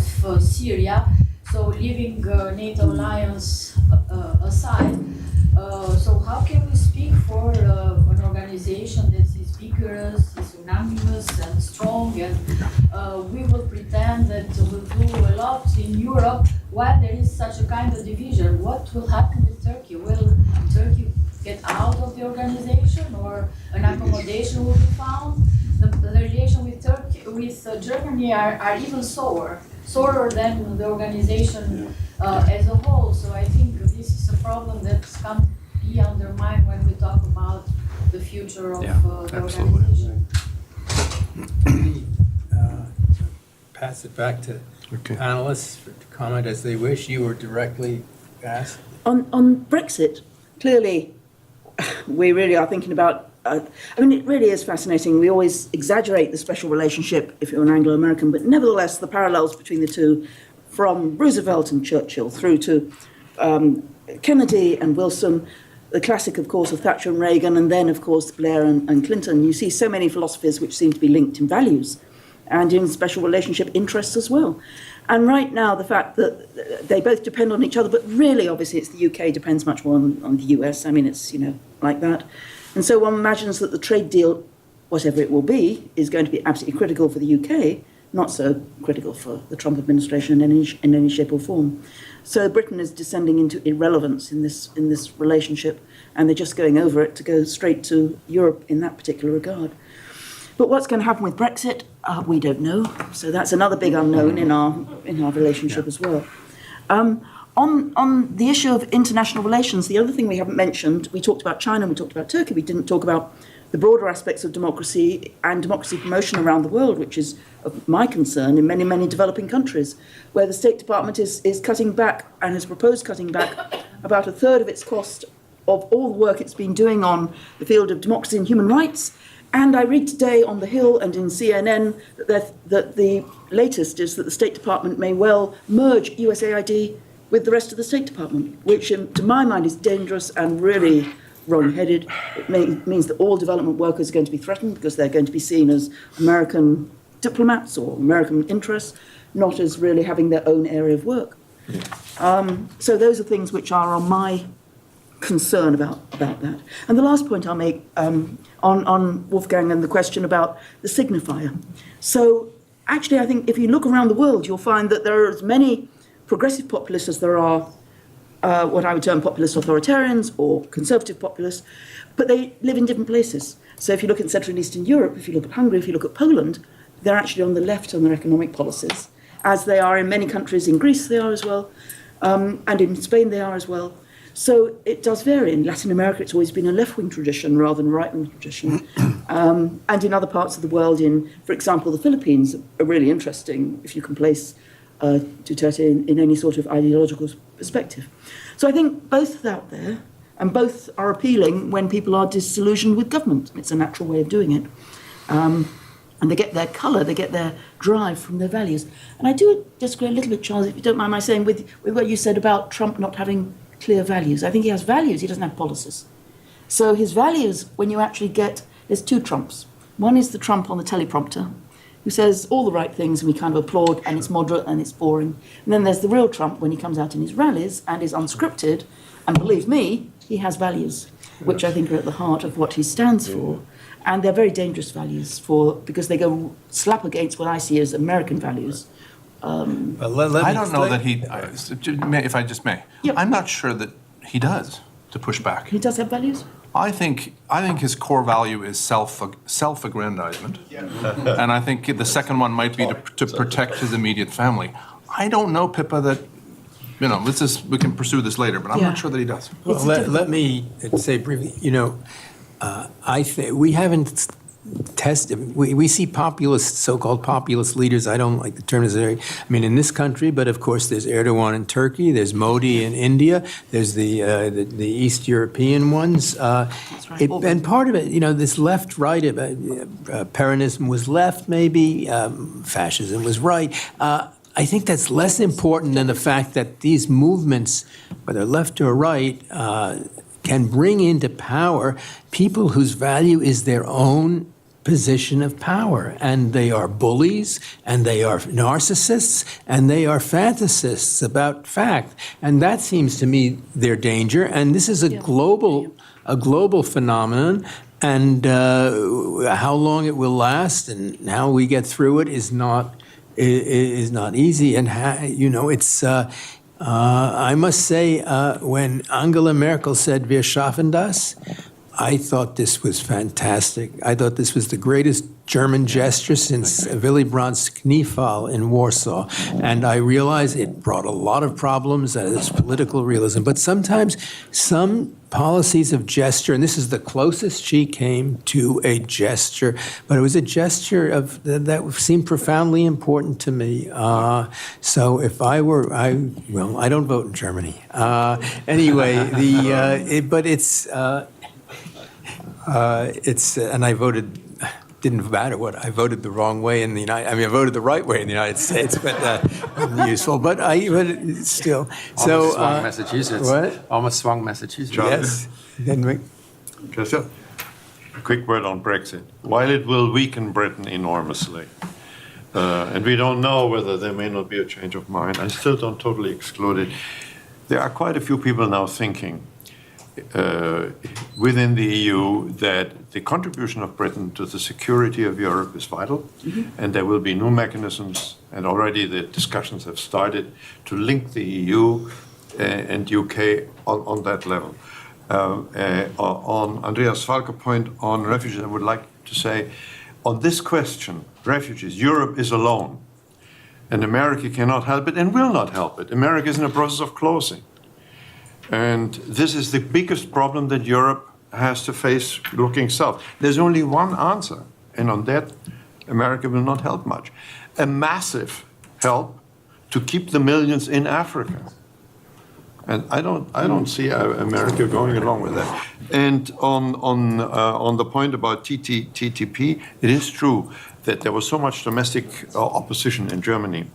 Syria. So leaving NATO alliance aside, so how can we speak for an organization that is vigorous, is unanimous and strong, and we will pretend that we'll do a lot in Europe while there is such a kind of division? What will happen with Turkey? Will Turkey get out of the organization, or an accommodation will be found? The relation with Turkey, with Germany are even sorer than the organization as a whole. So I think this is a problem that can't be undermined when we talk about the future of the organization. Pass it back to panelists to comment as they wish. You were directly asked. On Brexit, clearly, we really are thinking about, it really is fascinating. We always exaggerate the special relationship if you're an Anglo-American, but nevertheless, the parallels between the two, from Roosevelt and Churchill through to Kennedy and Wilson, the classic, of course, of Thatcher and Reagan, and then, of course, Blair and Clinton. You see so many philosophies which seem to be linked in values and in special relationship interests as well. And right now, the fact that they both depend on each other, but really, obviously, it's the UK depends much more on the US. I mean, it's, like that. And so one imagines that the trade deal, whatever it will be, is going to be absolutely critical for the UK, not so critical for the Trump administration in any shape or form. So Britain is descending into irrelevance in this relationship, and they're just going over it to go straight to Europe in that particular regard. But what's going to happen with Brexit, we don't know. So that's another big unknown in our relationship as well. On the issue of international relations, the other thing we haven't mentioned, we talked about China, we talked about Turkey, we didn't talk about the broader aspects of democracy and democracy promotion around the world, which is of my concern in many, many developing countries, where the State Department is cutting back and has proposed cutting back about a third of its cost of all the work it's been doing on the field of democracy and human rights. And I read today on The Hill and in CNN that the latest is that the State Department may well merge USAID with the rest of the State Department, which to my mind is dangerous and really wrong-headed. It means that all development workers are going to be threatened because they're going to be seen as American diplomats or American interests, not as really having their own area of work. So those are things which are on my concern about that. And the last point I'll make on Wolfgang and the question about the signifier. So actually, I think if you look around the world, you'll find that there are as many progressive populists as there are what I would term populist authoritarians or conservative populists, but they live in different places. So if you look at Central and Eastern Europe, if you look at Hungary, if you look at Poland, they're actually on the left on their economic policies, as they are in many countries. In Greece they are as well, and in Spain they are as well. So it does vary. In Latin America, it's always been a left-wing tradition rather than a right-wing tradition. And in other parts of the world, for example, the Philippines, are really interesting if you can place Duterte in any sort of ideological perspective. So I think both are out there, and both are appealing when people are disillusioned with government. It's a natural way of doing it. And they get their colour, they get their drive from their values. And I do disagree a little bit, Charles, if you don't mind my saying, with what you said about Trump not having clear values. I think he has values, he doesn't have policies. So his values, when you actually there's two Trumps. One is the Trump on the teleprompter, who says all the right things and we kind of applaud, and it's moderate and it's boring. And then there's the real Trump when he comes out in his rallies and is unscripted, and believe me, he has values, which I think are at the heart of what he stands for. And they're very dangerous values because they go slap against what I see as American values. I don't know that he, if I just may, I'm not sure that he does, to push back. He does have values? I think his core value is self-aggrandizement, and I think the second one might be to protect his immediate family. I don't know, Pippa, that we can pursue this later, but I'm not sure that he does. Well, let me say briefly. I think we haven't we see populist, so-called populist leaders. I don't like the term necessarily. I mean, in this country, but of course, there's Erdogan in Turkey, there's Modi in India, there's the East European ones, and part of it, this left-right, Peronism was left, maybe fascism was right. I think that's less important than the fact that these movements, whether left or right, can bring into power people whose value is their own position of power. And they are bullies, and they are narcissists, and they are fantasists about fact. And that seems to me their danger. And this is a global phenomenon. And how long it will last and how we get through it is not easy. And it's. I must say, when Angela Merkel said, "Wir schaffen das," I thought this was fantastic. I thought this was the greatest German gesture since Willy Brandt's Kniefall in Warsaw. And I realize it brought a lot of problems, as political realism. But sometimes some policies of gesture, and this is the closest she came to a gesture, but it was a gesture that seemed profoundly important to me. So if I don't vote in Germany. Anyway, and I voted. Didn't matter what I voted the wrong way in the United. I mean, I voted the right way in the United States, but useful. But still. So almost swung Massachusetts. What? Almost swung Massachusetts. Yes. Just a quick word on Brexit. While it will weaken Britain enormously, and we don't know whether there may not be a change of mind, I still don't totally exclude it. There are quite a few people now thinking within the EU that the contribution of Britain to the security of Europe is vital, and there will be new mechanisms, and already the discussions have started to link the EU and UK on that level. On Andreas Falke's point on refugees, I would like to say, on this question, refugees, Europe is alone, and America cannot help it and will not help it. America is in a process of closing. And this is the biggest problem that Europe has to face looking south. There's only one answer, and on that, America will not help much. A massive help to keep the millions in Africa. And I don't see America going along with that. And on the point about TTP, it is true that there was so much domestic opposition in Germany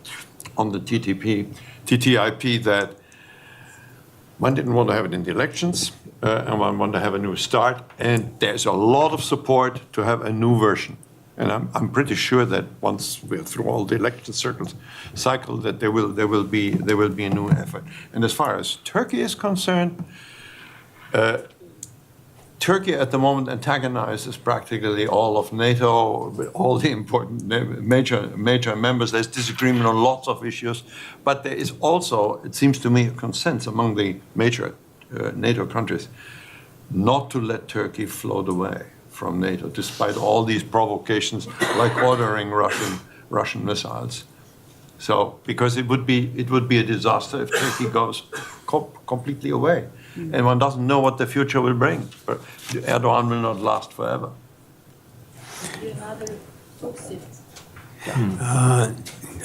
on the TTIP that one didn't want to have it in the elections, and one wanted to have a new start. And there's a lot of support to have a new version. And I'm pretty sure that once we're through all the election cycle, that there will be a new effort. And as far as Turkey is concerned, Turkey at the moment antagonizes practically all of NATO, all the important major members. There's disagreement on lots of issues, but there is also, it seems to me, a consensus among the major NATO countries not to let Turkey float away from NATO, despite all these provocations like ordering Russian missiles. So, because it would be a disaster if Turkey goes completely away. And one doesn't know what the future will bring. But Erdogan will not last forever.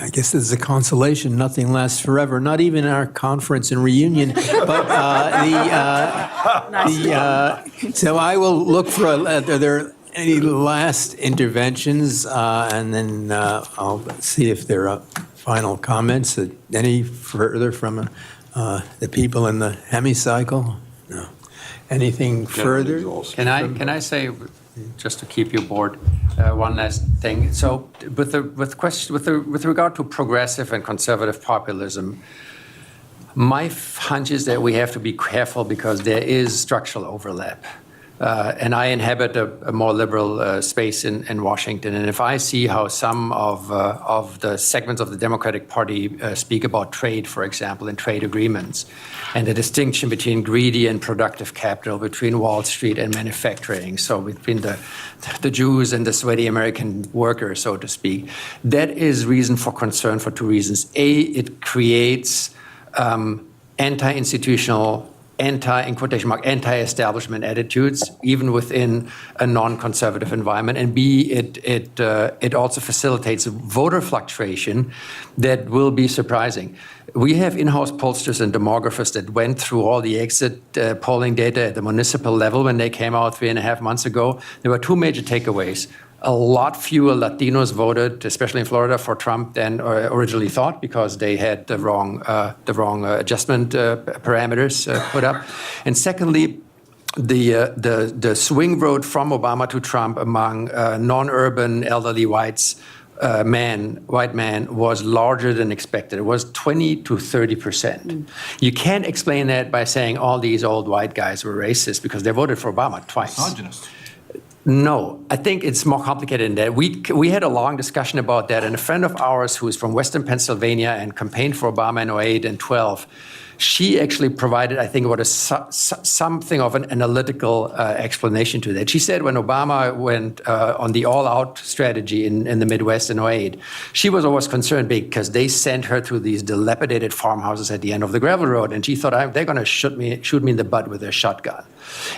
I guess this is a consolation. Nothing lasts forever. Not even our conference and reunion. But so I will look for. Are there any last interventions? And then I'll see if there are final comments. Any further from the people in the hemicycle? No. Anything further? Can I say, just to keep you aboard, one last thing? So, with regard to progressive and conservative populism, my hunch is that we have to be careful because there is structural overlap. And I inhabit a more liberal space in Washington, and if I see how some of the segments of the Democratic Party speak about trade, for example, and trade agreements, and the distinction between greedy and productive capital, between Wall Street and manufacturing, so between the Jews and the sweaty American worker, so to speak, that is reason for concern for two reasons. A, it creates anti-institutional in quotation mark, anti-establishment attitudes, even within a non-conservative environment, and B, it also facilitates voter fluctuation that will be surprising. We have in-house pollsters and demographers that went through all the exit polling data at the municipal level when they came out 3.5 months ago. There were two major takeaways. A lot fewer Latinos voted, especially in Florida, for Trump than originally thought, because they had the wrong adjustment parameters put up. And secondly, the swing vote from Obama to Trump among non-urban elderly white man was larger than expected. It was 20 to 30%. You can't explain that by saying all these old white guys were racist, because they voted for Obama twice. Misogynist. No, I think it's more complicated than that. We had a long discussion about that, and a friend of ours who is from Western Pennsylvania and campaigned for Obama in 2008 and 2012, she actually provided, I think, something of an analytical explanation to that. She said when Obama went on the all-out strategy in the Midwest in 2008, she was always concerned because they sent her to these dilapidated farmhouses at the end of the gravel road, and she thought, they're going to shoot me in the butt with their shotgun.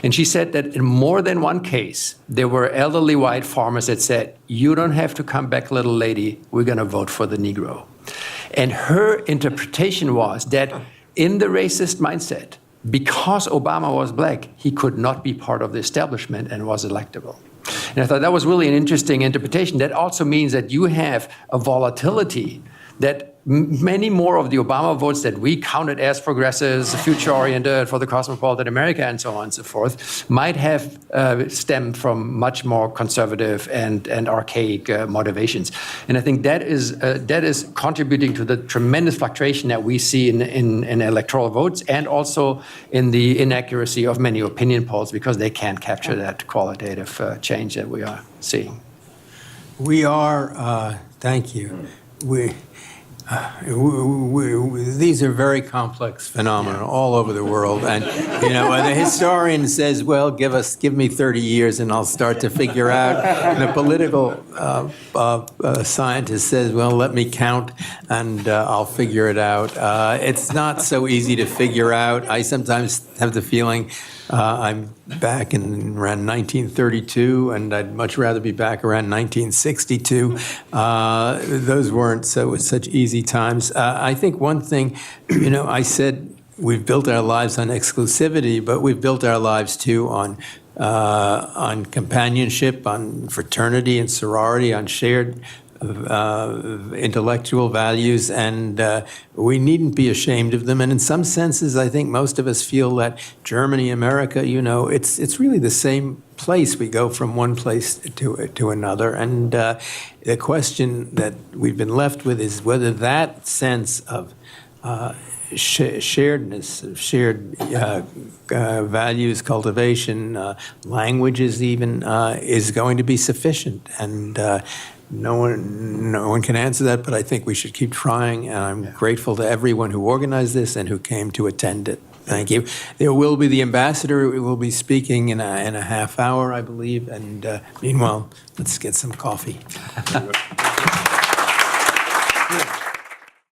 And she said that in more than one case, there were elderly white farmers that said, you don't have to come back, little lady, we're going to vote for the Negro. And her interpretation was that in the racist mindset, because Obama was black, he could not be part of the establishment and was electable. And I thought that was really an interesting interpretation. That also means that you have a volatility that many more of the Obama votes that we counted as progressives, future-oriented for the cosmopolitan America, and so on and so forth, might have stemmed from much more conservative and archaic motivations. And I think that is contributing to the tremendous fluctuation that we see in electoral votes, and also in the inaccuracy of many opinion polls, because they can't capture that qualitative change that we are seeing. We are, thank you. These are very complex phenomena all over the world, and when the historian says, "Well, give me 30 years, and I'll start to figure out," and the political scientist says, "Well, let me count, and I'll figure it out." It's not so easy to figure out. I sometimes have the feeling I'm back in around 1932, and I'd much rather be back around 1962. Those weren't such easy times. I think one thing, I said we've built our lives on exclusivity, but we've built our lives too on companionship, on fraternity and sorority, on shared intellectual values, and we needn't be ashamed of them. And in some senses, I think most of us feel that Germany, America, it's really the same place. We go from one place to another. And the question that we've been left with is whether that sense of sharedness, of shared values, cultivation, languages even, is going to be sufficient. And no one can answer that, but I think we should keep trying, and I'm grateful to everyone who organized this and who came to attend it. Thank you. There will be the ambassador who will be speaking in a half hour, I believe, and meanwhile, let's get some coffee.